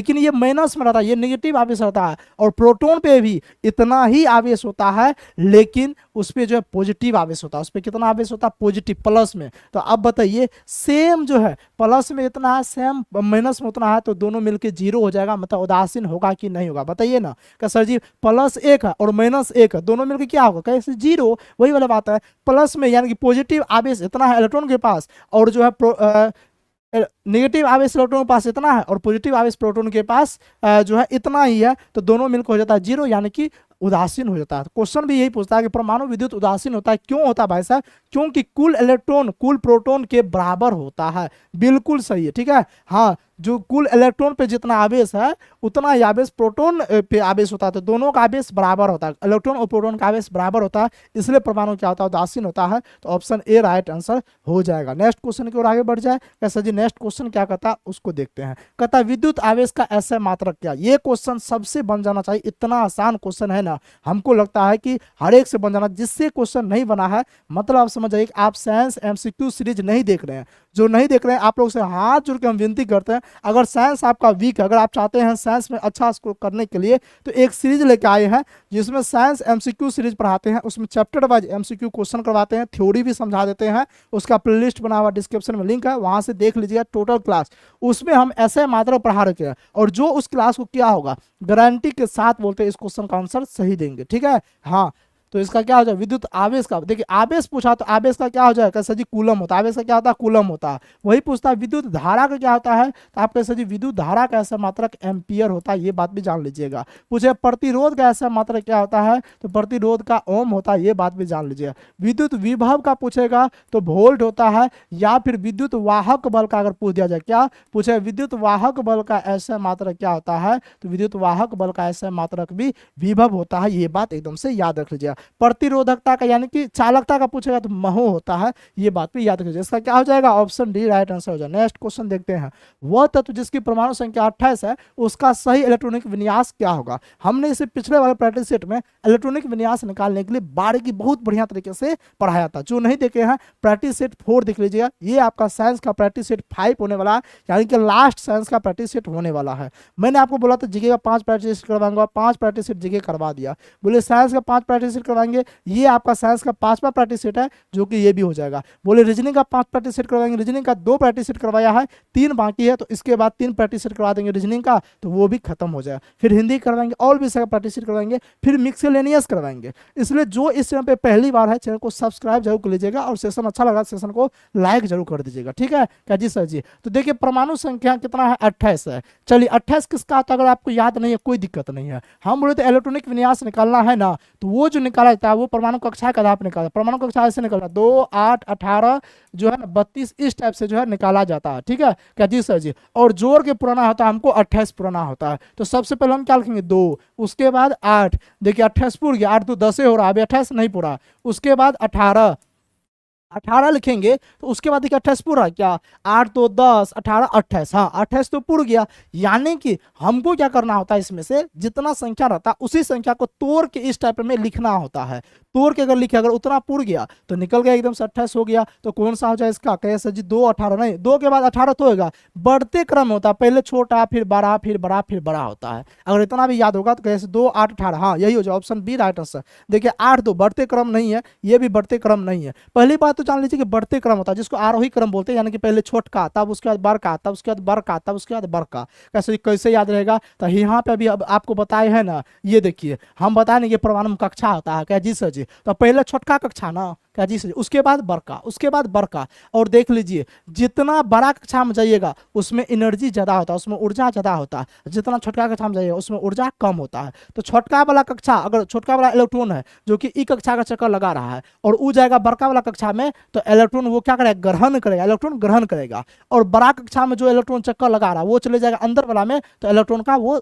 लेकिन ये माइनस में रहता है, ये नेगेटिव आवेश रहता है। और प्रोटॉन पे भी इतना ही आवेश होता है, लेकिन उस पे जो है पॉजिटिव आवेश होता है। उस पे कितना आवेश होता है? पॉजिटिव, प्लस में। तो अब बताइए, सेम जो है प्लस में इतना है, सेम माइनस में उतना है, तो दोनों मिलके जीरो हो जाएगा, मतलब उदासीन होगा कि नहीं होगा? बताइए ना। क्या सर जी प्लस एक है और माइनस एक है, दोनों मिलके क्या होगा? कैसे? जीरो। वही वाला बात है। प्लस में यानी कि पॉजिटिव आवेश इतना है इलेक्ट्रॉन के पास, और जो है नेगेटिव आवेश इलेक्ट्रॉन के पास इतना है, और पॉजिटिव आवेश प्रोटॉन के पास जो है इतना ही है, तो दोनों मिलकर हो जाता है जीरो, यानी कि उदासीन हो जाता है। क्वेश्चन भी यही पूछता है कि परमाणु विद्युत उदासीन होता है, क्यों होता है भाई साहब? क्योंकि कुल इलेक्ट्रॉन कुल प्रोटॉन के बराबर होता है। बिल्कुल सही है, ठीक है। हाँ, जो कुल इलेक्ट्रॉन पे जितना आवेश है उतना ही आवेश प्रोटॉन पे आवेश होता है, तो दोनों का आवेश बराबर होता है, इलेक्ट्रॉन और प्रोटॉन का आवेश बराबर होता है, इसलिए परमाणु क्या होता है? उदासीन होता है। तो ऑप्शन ए राइट आंसर हो जाएगा। नेक्स्ट क्वेश्चन की ओर आगे बढ़ जाए। कैसा जी नेक्स्ट क्वेश्चन क्या कहता है उसको देखते हैं। कहता है विद्युत आवेश का ऐसा मात्रक क्या? ये क्वेश्चन सबसे बन जाना चाहिए, इतना आसान क्वेश्चन है ना, हमको लगता है कि हर एक से बन जाना। जिससे क्वेश्चन नहीं बना है मतलब आप समझ जाइए कि आप साइंस एमसीक्यू सीरीज नहीं देख रहे हैं। जो नहीं देख रहे हैं आप लोग से हाथ जोड़ के हम विनती करते हैं, अगर साइंस आपका वीक है, अगर आप चाहते हैं साइंस में अच्छा स्कोर करने के लिए, तो एक सीरीज लेके आए हैं जिसमें साइंस एमसीक्यू सीरीज पढ़ाते हैं। उसमें चैप्टर वाइज एमसीक्यू क्वेश्चन करवाते हैं, थ्योरी भी समझा देते हैं। उसका प्लेलिस्ट बना हुआ डिस्क्रिप्शन में लिंक है, वहां से देख लीजिएगा टोटल क्लास। उसमें हम ऐसे मात्रा पढ़ा रखे हैं, और जो उस क्लास को क्या होगा गारंटी के साथ बोलते हैं इस क्वेश्चन का आंसर सही देंगे, ठीक है। हाँ, तो इसका क्या हो जाएगा, विद्युत आवेश का। देखिए आवेश पूछा तो आवेश का क्या हो जाएगा सर जी, कूलम होता है। आवेश का क्या होता है, कूलम होता है। वही पूछता है विद्युत धारा का क्या होता है, तो आप कह सर जी विद्युत धारा का ऐसा मात्रक एम्पियर होता है, ये बात भी जान लीजिएगा। पूछे प्रतिरोध का ऐसा मात्रक क्या होता है, तो प्रतिरोध का ओम होता है, ये बात भी जान लीजिएगा। विद्युत विभव का पूछेगा तो वोल्ट होता है, या फिर विद्युत वाहक बल का अगर पूछ दिया जाए, क्या पूछे विद्युत वाहक बल का ऐसा मात्रक क्या होता है, तो विद्युत वाहक बल का ऐसा मात्रक भी विभव होता है, ये बात एकदम से याद रख लीजिएगा। प्रतिरोधकता का यानी कि चालकता का पूछेगा तो महो होता है, ये बात भी याद रखिए। इसका क्या हो जाएगा, ऑप्शन डी राइट आंसर हो जाएगा। नेक्स्ट क्वेश्चन देखते हैं, वह तत्व जिसकी परमाणु संख्या 28 है उसका सही इलेक्ट्रॉनिक विन्यास क्या होगा। हमने इसे पिछले वाले प्रैक्टिस सेट में इलेक्ट्रॉनिक विन्यास निकालने के लिए बारीकी बहुत बढ़िया तरीके से पढ़ाया था। जो नहीं देखे हैं प्रैक्टिस सेट 4 देख लीजिएगा, ये आपका साइंस का प्रैक्टिस सेट 5 होने वाला है, यानी कि लास्ट साइंस का प्रैक्टिस सेट होने वाला है। मैंने आपको बोला था जीके का 5 प्रैक्टिस सेट करवाऊंगा, 5 प्रैक्टिस सेट जीके करवा दिया। बोले साइंस का 5 प्रैक्टिस सेट करवाएंगे, ये आपका साइंस का 5वां प्रैक्टिस सेट है, जो कि ये भी हो जाएगा। बोले रीजनिंग का 5 प्रैक्टिस सेट करवाएंगे, रीजनिंग का 2 प्रैक्टिस सेट करवाया है, 3 बाकी है, तो इसके बाद 3 प्रैक्टिस सेट करवा देंगे रीजनिंग का, तो वो भी खत्म हो जाएगा। फिर हिंदी करवाएंगे, और भी सारा प्रैक्टिस सेट करवाएंगे, फिर मिक्सेलेनियस करवाएंगे। इसलिए जो इस चैनल पे पहली बार है, चैनल को सब्सक्राइब जरूर कर लीजिएगा, और सेशन अच्छा लगा सेशन को लाइक जरूर कर दीजिएगा, ठीक है क्या जी सर जी। तो देखिए परमाणु संख्या कितना है, 28 है। चलिए 28 किसका आता है, अगर आपको याद नहीं है कोई दिक्कत नहीं है। हम बोले तो इलेक्ट्रॉनिक विन्यास निकालना है ना, तो वो जो निकाला जाता है वो परमाणु कक्षा का आधार पर निकाला। परमाणु कक्षा ऐसे निकलता है 2, 8, 18 जो है ना 32, इस टाइप से जो है निकाला जाता है, ठीक है क्या जी सर जी। और जोड़ के पुराना होता है, हमको 28 पुराना होता है। तो सबसे पहले हम क्या लिखेंगे 2, उसके बाद 8, देखिए 28 पूरा गया, 8 तो 10 हो रहा है, अभी 28 नहीं पूरा। उसके बाद 18 लिखेंगे, तो उसके बाद देखिए 28 पूरा क्या, 8 तो 10, 18 28, हाँ 28 तो पूरा गया। यानी कि हमको क्या करना होता है, इसमें से जितना संख्या रहता है उसी संख्या को तोड़ के इस टाइप में लिखना होता है। तोड़ के अगर लिखे, अगर उतना पूरा गया तो निकल गया एकदम से 28 हो गया। तो कौन सा हो जाए इसका, कैसे जी 2, 18 नहीं, 2 के बाद 18 तो होगा, बढ़ते क्रम होता है, पहले छोटा फिर बड़ा फिर बड़ा फिर बड़ा होता है। अगर इतना भी याद होगा तो कैसे 2, 8, 18, हाँ यही हो जाए, ऑप्शन बी राइट आंसर। देखिए 8 तो बढ़ते क्रम नहीं है, ये भी बढ़ते क्रम नहीं है। पहली बात तो जान लीजिए कि बढ़ते क्रम होता है, जिसको आरोही क्रम बोलते हैं, यानी कि पहले छोटका तब उसके बाद बड़का, तब उसके बाद बड़का, तब उसके बाद बड़का। कैसे कैसे याद रहेगा, तो यहाँ पे अभी अब आपको बताए है ना, ये देखिए हम बताए नहीं, ये परमाणु कक्षा होता है क्या जी सर जी। तो पहले छोटका कक्षा ना क्या जी सर, उसके बाद बड़का, उसके बाद बड़का। और देख लीजिए जितना बड़ा कक्षा में जाइएगा उसमें एनर्जी ज्यादा होता है, उसमें ऊर्जा ज्यादा होता है, जितना छोटका कक्षा में जाइएगा उसमें ऊर्जा कम होता है। तो छोटका वाला कक्षा, अगर छोटका वाला इलेक्ट्रॉन है जो कि ई कक्षा का चक्कर लगा रहा है और वो जाएगा बड़का वाला कक्षा में, तो इलेक्ट्रॉन वो क्या करेगा, ग्रहण करेगा, इलेक्ट्रॉन ग्रहण करेगा। और बड़ा कक्षा में जो इलेक्ट्रॉन चक्कर लगा रहा है वो चले जाएगा अंदर वाला में, तो इलेक्ट्रॉन का वो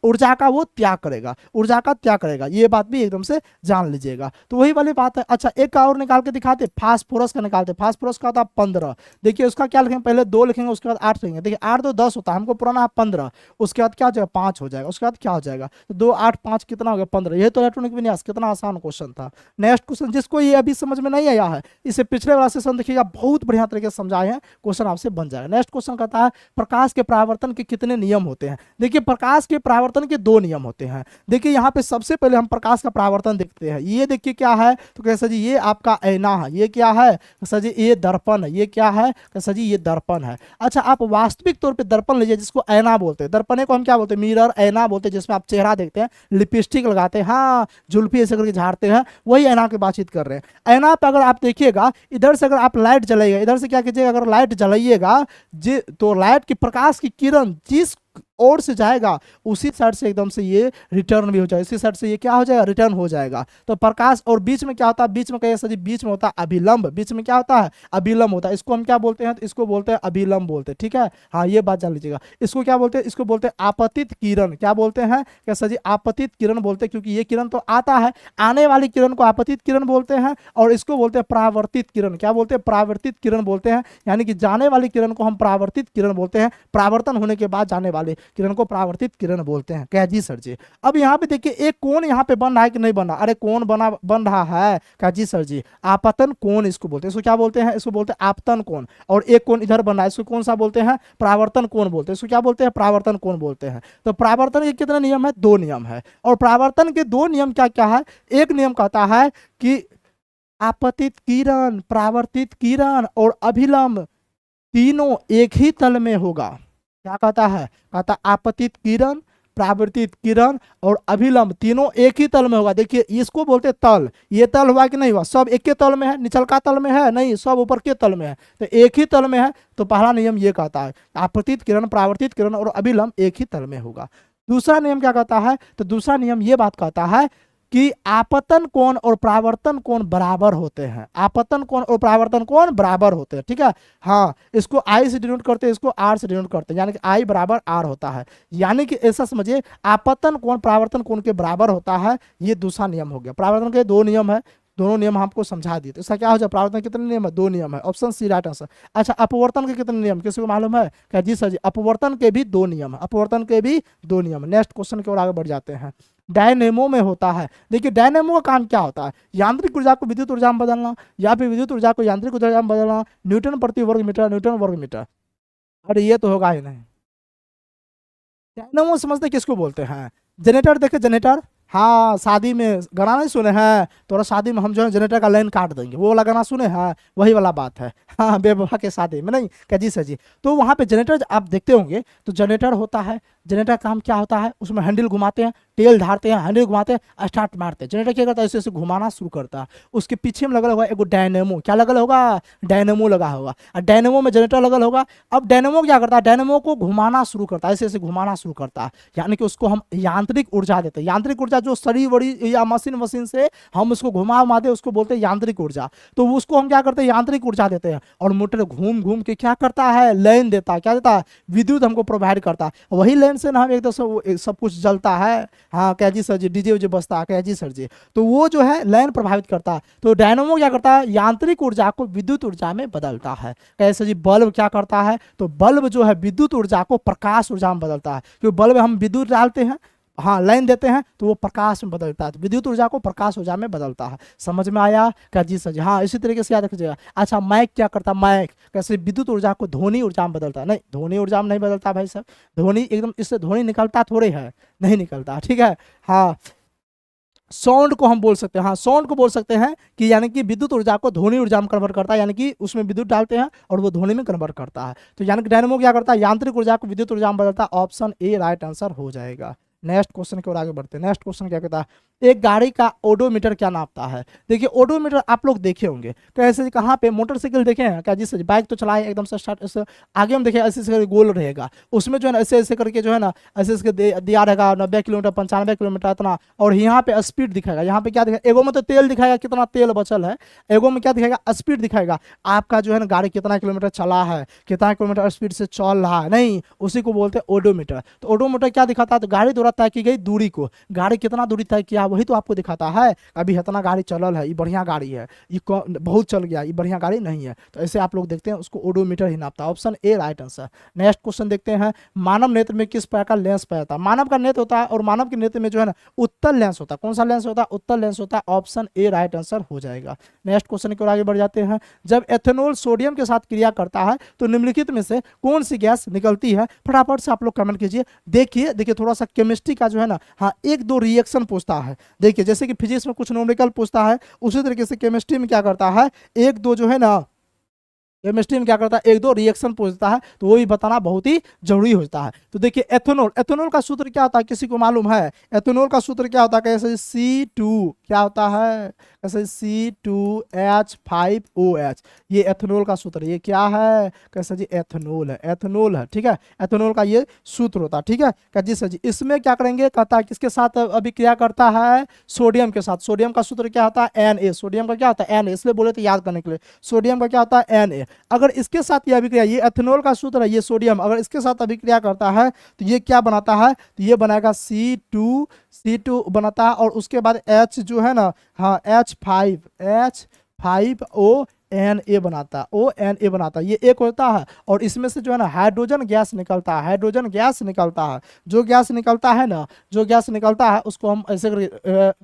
ऊर्जा का वो त्याग करेगा, ऊर्जा का त्याग करेगा। ये बात भी एकदम से जान लीजिएगा। तो वही वाली बात है। अच्छा एक और निकाल के दिखाते, फास्फोरस का निकालते। फास्फोरस का था 15, देखिए उसका क्या लिखेंगे, पहले 2 लिखेंगे उसके बाद 8 लिखेंगे। देखिए 8 तो 10 होता है, हमको पुराना 15, उसके बाद क्या हो जाएगा 5 हो जाएगा, उसके बाद क्या हो जाएगा, तो 2, 8, 5 कितना हो गया 15। ये तो इलेक्ट्रॉनिक विन्यास, कितना आसान क्वेश्चन था। नेक्स्ट क्वेश्चन, जिसको ये अभी समझ में नहीं आया है इसे पिछले वाला सेशन देखिएगा, बहुत बढ़िया तरीके से समझाए हैं, क्वेश्चन आपसे बन जाएगा। नेक्स्ट क्वेश्चन कहता है प्रकाश के परावर्तन के कितने नियम होते हैं। देखिए प्रकाश के परावर्तन के 2 नियम होते हैं। देखिए यहाँ पे सबसे पहले हम प्रकाश का परावर्तन देखते हैं। ये देखिए क्या है, तो कैसा जी ये आपका ऐना है, ये क्या है कैसा जी ये दर्पण है, ये क्या है कैसा जी ये दर्पण है। अच्छा आप वास्तविक तौर पे दर्पण लीजिए जिसको ऐना बोलते हैं, दर्पण को हम क्या बोलते हैं, मिरर ऐना बोलते हैं, जिसमें आप चेहरा देखते हैं, लिपस्टिक लगाते हैं, हाँ जुल्फी ऐसे करके झाड़ते हैं, वही ऐना की बातचीत कर रहे हैं। ऐना पे अगर आप देखिएगा, इधर से अगर आप लाइट जलाइएगा, इधर से क्या कीजिएगा, अगर लाइट जलाइएगा तो लाइट की प्रकाश की किरण जिस ओर से जाएगा उसी साइड से एकदम से ये रिटर्न भी हो जाएगा, इसी साइड से ये क्या हो जाएगा, रिटर्न हो जाएगा। तो प्रकाश और बीच में क्या होता है, बीच में कैसे जी, बीच में होता है अभिलंब, बीच में क्या होता है अभिलंब होता है। इसको हम क्या बोलते हैं, तो इसको बोलते हैं अभिलंब बोलते हैं, ठीक है हाँ ये बात जान लीजिएगा। इसको क्या बोलते हैं, इसको बोलते हैं आपतित किरण। क्या बोलते हैं कैसा जी, आपतित किरण बोलते हैं, क्योंकि ये किरण तो आता है, आने वाली किरण को आपतित किरण बोलते हैं। और इसको बोलते हैं परावर्तित किरण। क्या बोलते हैं, परावर्तित किरण बोलते हैं, यानी कि जाने वाली किरण को हम परावर्तित किरण बोलते हैं, परावर्तन होने के बाद जाने वाले किरण को परावर्तित किरण बोलते हैं। क्या जी सर जी। अब यहाँ पे देखिए एक कोण यहाँ पे बन रहा है कि नहीं बन रहा, अरे कोण बन रहा है। क्या जी सर जी, आपतन कोण इसको बोलते हैं। इसको क्या बोलते हैं, इसको बोलते हैं आपतन कोण। और एक कोण इधर बन रहा है, इसको कौन सा बोलते हैं, परावर्तन कोण बोलते हैं। इसको क्या बोलते हैं, परावर्तन कोण बोलते हैं। तो परावर्तन के कितने नियम है, 2 नियम है। और परावर्तन के 2 नियम क्या क्या है, एक नियम कहता है कि आपतित किरण, परावर्तित किरण और अभिलंब तीनों एक ही तल में होगा। क्या कहता है, कहता आपतित किरण, परावर्तित किरण और अभिलंब तीनों एक ही तल में होगा। देखिए इसको बोलते हैं तल, ये तल हुआ कि नहीं हुआ, सब एक के तल में है, निचलका तल में है नहीं, सब ऊपर के तल में है, तो एक ही तल में है। तो पहला नियम ये कहता है आपतित किरण, परावर्तित किरण और अभिलंब एक ही तल में होगा। दूसरा नियम क्या कहता है, तो दूसरा नियम ये बात कहता है कि आपतन कोण और परावर्तन कोण बराबर होते हैं। आपतन कोण और परावर्तन कोण बराबर होते हैं, ठीक है। हाँ, इसको आई से डिनोट करते हैं, इसको आर से डिनोट करते हैं, यानी कि आई बराबर आर होता है। यानी कि ऐसा समझिए आपतन कोण परावर्तन कोण के बराबर होता है, ये दूसरा नियम हो गया। परावर्तन के दो नियम है, दोनों नियम हमको समझा दिए। तो इसका क्या हो जाए, परावर्तन के कितने नियम है, दो नियम है, ऑप्शन सी राइट आंसर। अच्छा, अपवर्तन के कितने नियम किसी को मालूम है क्या, जी सर जी, अपवर्तन के भी दो नियम है, अपवर्तन के भी दो नियम। नेक्स्ट क्वेश्चन की ओर आगे बढ़ जाते हैं। डायनेमो में होता है, देखिए डायनेमो का काम क्या होता है, यांत्रिक ऊर्जा को विद्युत ऊर्जा में बदलना या फिर विद्युत ऊर्जा को यांत्रिक ऊर्जा में बदलना, न्यूटन प्रति वर्ग मीटर, न्यूटन वर्ग मीटर। अरे ये तो होगा ही नहीं। डायनेमो समझते किसको बोलते हैं, जनरेटर, देखे जनरेटर, हाँ शादी में गाना नहीं सुने हैं, तो शादी में हम जो है जनरेटर का लाइन काट देंगे, वो वाला गाना सुने हैं, वही वाला बात है। हाँ, बेवफा के शादी में नहीं, क्या जी सर जी। तो वहाँ पे जनरेटर आप देखते होंगे, तो जनरेटर होता है, जनरेटर का काम क्या होता है, उसमें हैंडल घुमाते हैं, टेल धारते हैं, हैंडल घुमाते हैं, स्टार्ट मारते हैं। जनरेटर क्या करता है, ऐसे ऐसे घुमाना शुरू करता है। उसके पीछे में लगा होगा एक डायनेमो, क्या लगा होगा, डायनेमो लगा होगा, और डायनेमो में जनरेटर लगा होगा। अब डायनेमो क्या करता है, डायनेमो को घुमाना शुरू करता है, ऐसे ऐसे घुमाना शुरू करता है, यानी कि उसको हम यांत्रिक ऊर्जा देते हैं। यांत्रिक ऊर्जा जो शरीर बड़ी या मशीन से हम उसको घुमा दे, उसको बोलते हैं यांत्रिक ऊर्जा। तो उसको हम क्या करते हैं, यांत्रिक ऊर्जा देते हैं, और मोटर घूम घूम के क्या करता है, लाइन देता है, क्या देता है, विद्युत हमको प्रोवाइड करता है। वही लाइन से ना हम एक दोस्तों सब कुछ जलता है, हाँ क्या जी सर जी, डीजे उजे बजता है, क्या जी सर जी। तो वो जो है लाइन प्रभावित करता है। तो डायनेमो क्या करता है, यांत्रिक ऊर्जा को विद्युत ऊर्जा में बदलता है। कैसे जी, बल्ब क्या करता है, तो बल्ब जो है विद्युत ऊर्जा को प्रकाश ऊर्जा में बदलता है। क्योंकि बल्ब हम विद्युत डालते हैं, हाँ लाइन देते हैं, तो वो प्रकाश में बदलता है, तो विद्युत ऊर्जा को प्रकाश ऊर्जा में बदलता है। समझ में आया क्या जी सर जी। हाँ, इसी तरीके से याद रखिएगा। अच्छा, माइक क्या करता है, माइक कैसे विद्युत ऊर्जा को ध्वनि ऊर्जा में बदलता है। नहीं, ध्वनि ऊर्जा में नहीं बदलता भाई साहब, ध्वनि एकदम इससे ध्वनि निकलता थोड़े है, नहीं निकलता, ठीक है। हाँ, साउंड को हम बोल सकते हैं, हाँ साउंड को बोल सकते हैं कि यानी कि विद्युत ऊर्जा को ध्वनि ऊर्जा में कन्वर्ट करता है, यानी कि उसमें विद्युत डालते हैं और वो ध्वनि में कन्वर्ट करता है। तो यानी कि डायनेमो क्या करता है, यांत्रिक ऊर्जा को विद्युत ऊर्जा में बदलता है। ऑप्शन ए राइट आंसर हो जाएगा। नेक्स्ट क्वेश्चन की ओर आगे बढ़ते हैं। नेक्स्ट क्वेश्चन क्या कहता है, एक गाड़ी का ओडोमीटर क्या नापता है। देखिए ओडोमीटर आप लोग देखे होंगे, कैसे कहाँ पे, मोटरसाइकिल देखे हैं क्या जी सर, बाइक तो चलाए एकदम से स्टार्ट, ऐसे आगे हम देखे ऐसे ऐसे गोल रहेगा, उसमें जो है ना ऐसे ऐसे करके जो है ना ऐसे ऐसे दिया रहेगा 90 किलोमीटर 95 किलोमीटर इतना, और यहाँ पे स्पीड दिखाएगा। यहाँ पे क्या दिखाएगा, एगो में तो तेल दिखाएगा कितना तेल बचल है, एगो में क्या दिखाएगा, स्पीड दिखाएगा आपका जो है ना गाड़ी कितना किलोमीटर चला है, कितना किलोमीटर स्पीड से चल रहा है, नहीं उसी को बोलते हैं ओडोमीटर। तो ओडोमीटर क्या दिखाता है, तो गाड़ी द्वारा तय की गई दूरी को, गाड़ी कितना दूरी तय किया वही तो आपको दिखाता है। अभी इतना गाड़ी चलल है, ये बढ़िया गाड़ी है, ये बहुत चल गया, ये बढ़िया गाड़ी नहीं है, तो ऐसे आप लोग देखते हैं उसको ओडोमीटर ही नापता है। Option A right answer. Next question देखते हैं, मानव नेत्र में किस प्रकार का लेंस पाया, मानव का नेत्र होता है और मानव के नेत्र में जो है ना उत्तल लेंस होता है। कौन सा लेंस होता है, उत्तल लेंस होता है। ऑप्शन ए राइट आंसर हो जाएगा। नेक्स्ट क्वेश्चन की ओर आगे बढ़ जाते हैं, जब एथेनॉल सोडियम के साथ क्रिया करता है तो निम्नलिखित में से कौन सी गैस निकलती है, फटाफट से आप लोग कमेंट कीजिए। देखिए देखिए थोड़ा सा केमिस्ट्री का जो है ना, हाँ एक दो रिएक्शन पूछता है। देखिए जैसे कि फिजिक्स में कुछ न्यूमेरिकल पूछता है, उसी तरीके से केमिस्ट्री में क्या करता है, एक दो जो है ना केमिस्ट्री में क्या करता है, एक दो रिएक्शन पूछता है, तो वो भी बताना बहुत ही जरूरी होता है। तो देखिए एथेनॉल, एथेनॉल का सूत्र क्या होता है, किसी को मालूम है, एथेनॉल का सूत्र क्या होता है, कैसे C2 क्या होता है, कैसे C2H5OH, ये एथेनॉल का सूत्र, ये क्या है, कैसे जी एथेनॉल है, एथेनॉल है, ठीक है, एथेनॉल का ये सूत्र होता है, ठीक है। कैसे सर जी, इसमें क्या करेंगे, कहता है किसके साथ अभिक्रिया करता है, सोडियम के साथ। सोडियम का सूत्र क्या होता है, Na, सोडियम का क्या होता है Na, इसलिए बोले तो याद करने के लिए, सोडियम का क्या होता है Na। अगर इसके साथ ये अभिक्रिया, ये एथेनॉल का सूत्र है, ये सोडियम अगर इसके साथ अभिक्रिया करता है तो ये क्या बनाता है, तो ये बनाएगा C2 बनाता है, और उसके बाद H जो है ना, हाँ H5O बनाता है, ONA बनाता है, ये एक होता है। और इसमें से जो है ना हाइड्रोजन गैस निकलता है, हाइड्रोजन गैस निकलता है। जो गैस निकलता है ना, जो गैस निकलता है उसको हम ऐसे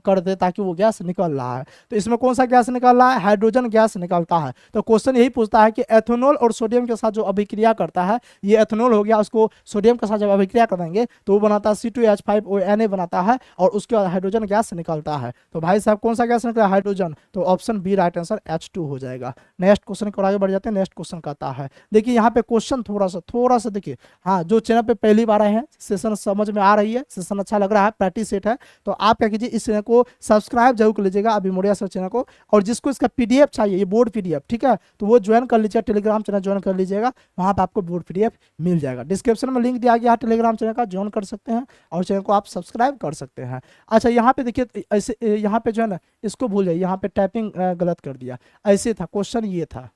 कर दे ताकि वो गैस निकल रहा है। तो इसमें कौन सा गैस निकल रहा है, हाइड्रोजन गैस निकलता है। तो क्वेश्चन यही पूछता है कि एथेनॉल और सोडियम के साथ जो अभिक्रिया करता है, ये एथेनॉल हो गया, उसको सोडियम के साथ जब अभिक्रिया करेंगे तो वो बनाता है C2H5ONA बनाता है, और उसके बाद हाइड्रोजन गैस निकलता है। तो भाई साहब कौन सा गैस निकला, हाइड्रोजन। तो option B right answer H2 हो जाएगा। नेक्स्ट क्वेश्चन की ओर आगे बढ़ जाते हैं। नेक्स्ट क्वेश्चन कहता है, देखिए यहाँ पे क्वेश्चन थोड़ा सा देखिए। हाँ, जो चैनल पे पहली बार आए हैं, सेशन समझ में आ रही है, सेशन अच्छा लग रहा है, प्रैक्टिस सेट है, तो आप क्या कीजिए, इस चैनल को सब्सक्राइब जरूर कर लीजिएगा, अभी मोरिया सर चैनल को। और जिसको इसका पीडीएफ चाहिए, ये बोर्ड पीडीएफ, ठीक है, तो वो ज्वाइन कर लीजिएगा, टेलीग्राम चैनल ज्वाइन कर लीजिएगा, वहाँ पर आपको बोर्ड पीडीएफ मिल जाएगा। डिस्क्रिप्शन में लिंक दिया गया है टेलीग्राम चैनल का, ज्वाइन कर सकते हैं और चैनल को आप सब्सक्राइब कर सकते हैं। अच्छा, यहाँ पे देखिए, ऐसे यहाँ पे जो है ना, इसको भूल जाइए, यहाँ पे टाइपिंग गलत कर दिया, ऐसे था क्वेश्चन, ये था।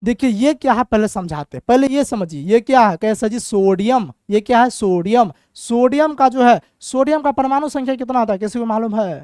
देखिए ये क्या है, पहले समझाते हैं, पहले ये समझिए, ये क्या है, कैसा जी, सोडियम। ये क्या है, सोडियम। सोडियम का जो है, सोडियम का परमाणु संख्या कितना होता है, किसी को मालूम है?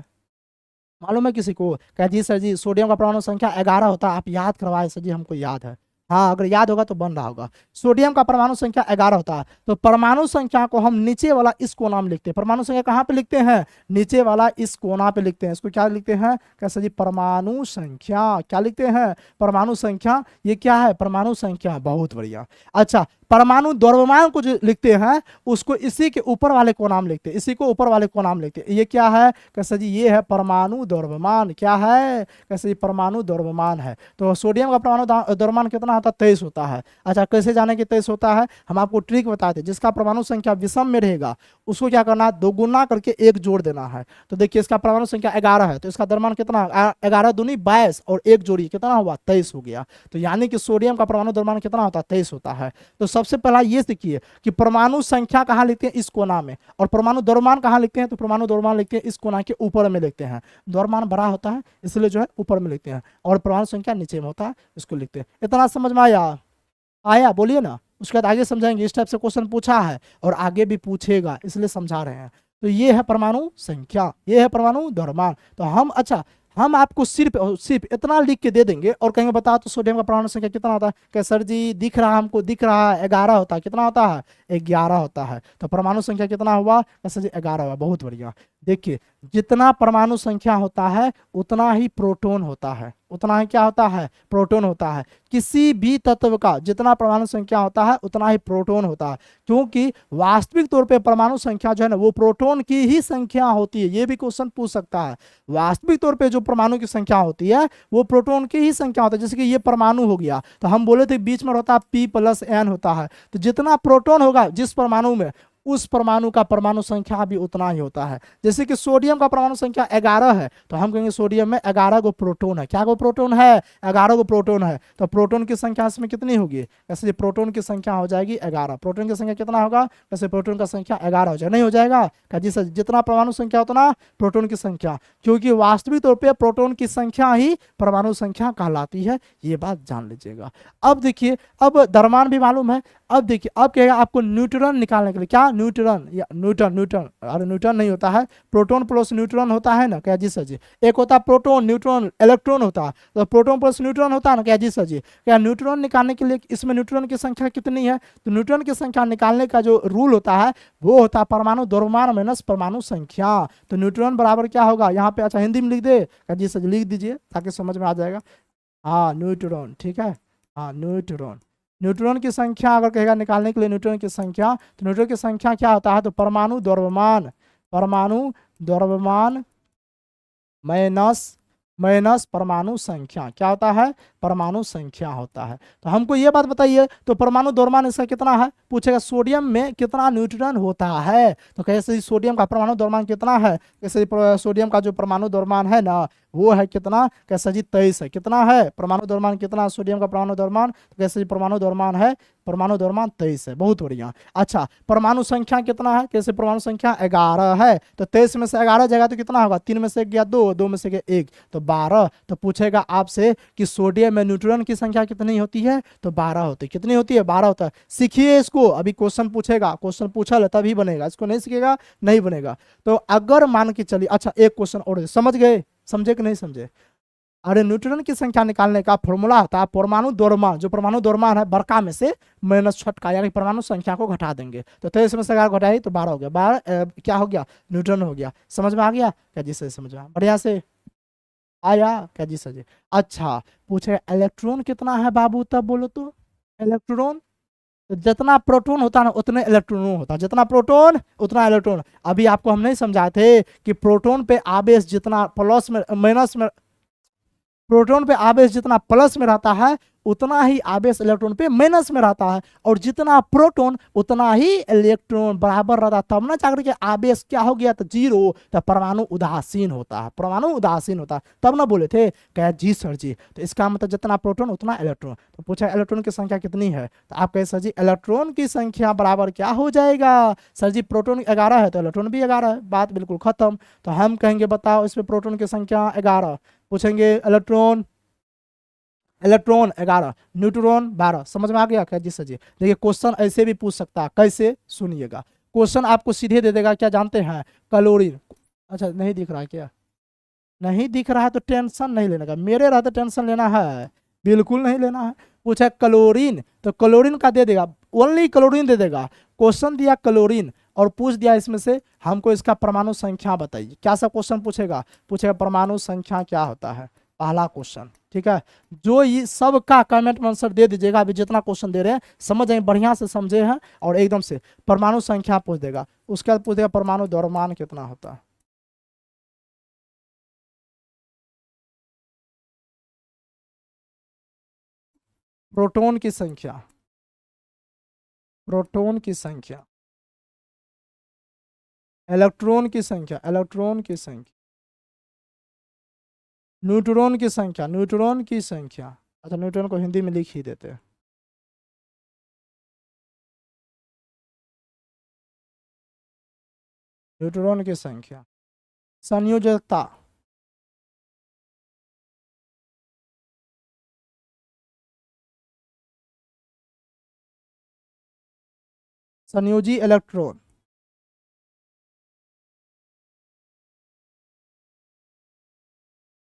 मालूम है किसी को? कह जी सर जी, सोडियम का परमाणु संख्या 11 होता है, आप याद करवाए सर जी, हमको याद है। हाँ, अगर याद होगा तो बन रहा होगा। सोडियम का परमाणु संख्या 11 होता है। तो परमाणु संख्या को हम नीचे वाला इस कोना में लिखते हैं। परमाणु संख्या कहाँ पे लिखते हैं? नीचे वाला इस कोना पे लिखते हैं। इसको क्या लिखते हैं? कैसे जी, परमाणु संख्या। क्या लिखते हैं? परमाणु संख्या। ये क्या है? परमाणु संख्या। बहुत बढ़िया। अच्छा, परमाणु द्रव्यमान को जो लिखते हैं उसको इसी के ऊपर वाले को नाम लिखते हैं, इसी को ऊपर वाले को नाम लिखते हैं। ये क्या है? कैसे जी, ये है परमाणु द्रव्यमान। क्या है? कैसे जी, परमाणु द्रव्यमान है। तो सोडियम का परमाणु द्रव्यमान कितना होता है? 23 होता है। अच्छा, कैसे जाने कि 23 होता है? हम आपको ट्रिक बताते हैं। जिसका परमाणु संख्या विषम में रहेगा उसको क्या करना है? दोगुना करके एक जोड़ देना है। तो देखिए, इसका परमाणु संख्या 11 है, तो इसका द्रव्यमान कितना? 11 दूनी 22 और एक जोड़ी कितना हुआ? 23 हो गया। तो यानी कि सोडियम का परमाणु द्रव्यमान कितना होता है? 23 होता है। तो सबसे पहला ये सीखिए कि परमाणु संख्या कहाँ लिखते हैं? इस कोना में। और परमाणु द्रव्यमान कहाँ लिखते हैं? तो परमाणु द्रव्यमान लिखते हैं इस कोना के ऊपर में लिखते हैं। द्रव्यमान बड़ा होता है इसलिए जो है ऊपर में लिखते हैं, और परमाणु संख्या नीचे में होता है, इसको लिखते हैं। इतना समझ में आया? आया बोलिए ना। उसके बाद आगे समझाएंगे। इस टाइप से क्वेश्चन पूछा है और आगे भी पूछेगा, इसलिए समझा रहे हैं। तो ये है परमाणु संख्या, ये है परमाणु द्रव्यमान। तो हम, अच्छा, हम आपको सिर्फ इतना लिख के दे देंगे और कहेंगे बताओ तो सोडियम का परमाणु संख्या कितना होता है? क्या सर जी, दिख रहा, हमको दिख रहा है 11 होता है। कितना होता है? 11 होता है। तो परमाणु संख्या कितना हुआ? सर जी 11 हुआ। बहुत बढ़िया। देखिए, जितना परमाणु संख्या होता है उतना ही प्रोटॉन होता है, उतना ही क्या होता है? प्रोटॉन होता है। किसी भी तत्व का जितना परमाणु संख्या होता है उतना ही प्रोटॉन होता है, क्योंकि वास्तविक तौर पे परमाणु संख्या जो है ना वो प्रोटॉन की ही संख्या होती है। ये भी क्वेश्चन पूछ सकता है। वास्तविक तौर पे जो परमाणु की संख्या होती है वो प्रोटॉन की ही संख्या होता है। जैसे कि ये परमाणु हो गया, तो हम बोले थे बीच में होता है P+N होता है। तो जितना प्रोटॉन होगा जिस परमाणु में, उस परमाणु का परमाणु संख्या भी उतना ही होता है। जैसे कि सोडियम का परमाणु संख्या 11 है, तो हम कहेंगे सोडियम में 11 गो प्रोटॉन है। क्या गो प्रोटॉन है? 11 गो प्रोटॉन है। तो प्रोटॉन की संख्या इसमें कितनी होगी? ऐसे प्रोटॉन की संख्या हो जाएगी 11। प्रोटॉन की संख्या कितना होगा? कैसे प्रोटॉन का संख्या 11 हो जाएगा। नहीं हो जाएगा क्या जी सर? जितना परमाणु संख्या उतना प्रोटॉन की संख्या, क्योंकि वास्तविक तौर पर प्रोटॉन की संख्या ही परमाणु संख्या कहलाती है। ये बात जान लीजिएगा। अब देखिए, अब द्रव्यमान भी मालूम है। अब देखिए, अब कहेगा आपको न्यूट्रॉन निकालने के लिए। क्या? न्यूट्रॉन या न्यूटन। अरे न्यूटन नहीं होता है, प्रोटॉन प्लस न्यूट्रॉन होता है ना। क्या जी सर जी? एक होता है प्रोटॉन, न्यूट्रॉन, इलेक्ट्रॉन होता है, तो प्रोटॉन प्लस न्यूट्रॉन होता है ना। क्या जी सर जी? क्या न्यूट्रॉन निकालने के लिए इसमें न्यूट्रॉन की संख्या कितनी है? तो न्यूट्रॉन की संख्या निकालने का जो रूल होता है वो होता है परमाणु द्रव्यमान माइनस परमाणु संख्या। तो न्यूट्रॉन बराबर क्या होगा यहाँ पे? अच्छा, हिंदी में लिख दे। क्या जी सर? लिख दीजिए ताकि समझ में आ जाएगा। हाँ, न्यूट्रॉन, ठीक है। हाँ, न्यूट्रॉन। न्यूट्रॉन की संख्या अगर कहेगा निकालने के लिए न्यूट्रॉन की संख्या, तो न्यूट्रॉन की संख्या क्या होता है? तो परमाणु द्रव्यमान, परमाणु द्रव्यमान माइनस परमाणु संख्या। क्या होता है? परमाणु संख्या होता है। तो हमको ये बात बताइए, तो परमाणु द्रव्यमान इसका कितना है? पूछेगा सोडियम में कितना न्यूट्रॉन होता है, तो कैसे सोडियम का परमाणु द्रव्यमान कितना है? कैसे सोडियम का जो परमाणु द्रव्यमान है ना वो है कितना? कैसे जी? 23 है। कितना है परमाणु द्रव्यमान? कितना सोडियम का परमाणु द्रव्यमान? तो कैसे जी परमाणु द्रव्यमान है? परमाणु द्रव्यमान 23 है। बहुत बढ़िया। अच्छा, परमाणु संख्या कितना है? कैसे? परमाणु संख्या 11 है। तो 23 में से 11 जाएगा तो कितना होगा? 3 में से गया 2, 2 में से गया 1, तो 12। तो पूछेगा आपसे कि सोडियम में न्यूट्रॉन की संख्या कितनी होती है? तो 12 होती है। कितनी होती है? 12 होता है। सीखिए इसको, अभी क्वेश्चन पूछेगा, क्वेश्चन पूछा ले तभी बनेगा, इसको नहीं सीखेगा नहीं बनेगा। तो अगर मान के चलिए, अच्छा एक क्वेश्चन और, समझ गए? समझे कि नहीं समझे? अरे न्यूट्रॉन की संख्या निकालने का फॉर्मूला होता है परमाणु द्रव्यमान। जो परमाणु द्रव्यमान है बड़का में से माइनस छोटका, यानी परमाणु संख्या को घटा देंगे। तो 23 में से 11 घटाई तो 12 हो गया। 12 क्या हो गया? न्यूट्रॉन हो गया। समझ में आ गया? क्या जी सर? समझ में बढ़िया से आया? क्या जी सर जी? अच्छा, पूछे इलेक्ट्रॉन कितना है बाबू? तब बोलो तो इलेक्ट्रॉन। तो जितना प्रोटॉन होता है ना उतने इलेक्ट्रॉन होता है। जितना प्रोटॉन उतना इलेक्ट्रॉन। अभी आपको हम नहीं समझाए थे कि प्रोटॉन पे आवेश जितना प्लस में माइनस में प्रोटॉन पे आवेश जितना प्लस में रहता है उतना ही आवेश इलेक्ट्रॉन पे माइनस में रहता है, और जितना प्रोटॉन उतना ही इलेक्ट्रॉन बराबर रहता है। तब ना जाकर के आवेश क्या हो गया, तो जीरो, तो परमाणु उदासीन होता है, परमाणु उदासीन होता है। तब ना बोले थे, कहे जी सर जी, तो इसका मतलब जितना प्रोटॉन उतना इलेक्ट्रॉन। तो पूछा इलेक्ट्रॉन की संख्या कितनी है, तो आप कहे सर जी इलेक्ट्रॉन की संख्या बराबर क्या हो जाएगा, सर जी प्रोटॉन 11 है तो इलेक्ट्रॉन भी 11 है, बात बिल्कुल खत्म। तो हम कहेंगे बताओ इसमें प्रोटॉन की संख्या 11, पूछेंगे इलेक्ट्रॉन, इलेक्ट्रॉन 11, न्यूट्रॉन 12। समझ में आ गया क्या जी सर जी। देखिए क्वेश्चन ऐसे भी पूछ सकता है, कैसे सुनिएगा, क्वेश्चन आपको सीधे दे देगा, क्या जानते हैं, क्लोरीन। अच्छा नहीं दिख रहा है क्या, नहीं दिख रहा है तो टेंशन नहीं लेने का, मेरे रहते टेंशन लेना है, बिल्कुल नहीं लेना है। पूछा क्लोरीन, तो क्लोरीन का दे देगा, ओनली क्लोरीन दे देगा। क्वेश्चन दिया क्लोरीन और पूछ दिया इसमें से हमको इसका परमाणु संख्या बताइए। क्या सा क्वेश्चन पूछेगा, पूछेगा परमाणु संख्या क्या होता है, पहला क्वेश्चन। ठीक है, जो ये सब का कमेंट में आंसर दे दीजिएगा, अभी जितना क्वेश्चन दे रहे हैं समझ जाए, बढ़िया से समझे हैं और एकदम से परमाणु संख्या पूछ देगा। उसके बाद पूछ देगा परमाणु द्रव्यमान कितना होता है। प्रोटॉन की संख्या, प्रोटॉन की संख्या, इलेक्ट्रॉन की संख्या, इलेक्ट्रॉन की संख्या, न्यूट्रॉन की संख्या, न्यूट्रॉन की संख्या। अच्छा न्यूट्रॉन को हिंदी में लिख ही देते हैं, न्यूट्रॉन की संख्या, संयोजकता, संयोजी इलेक्ट्रॉन।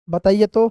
बताइए तो,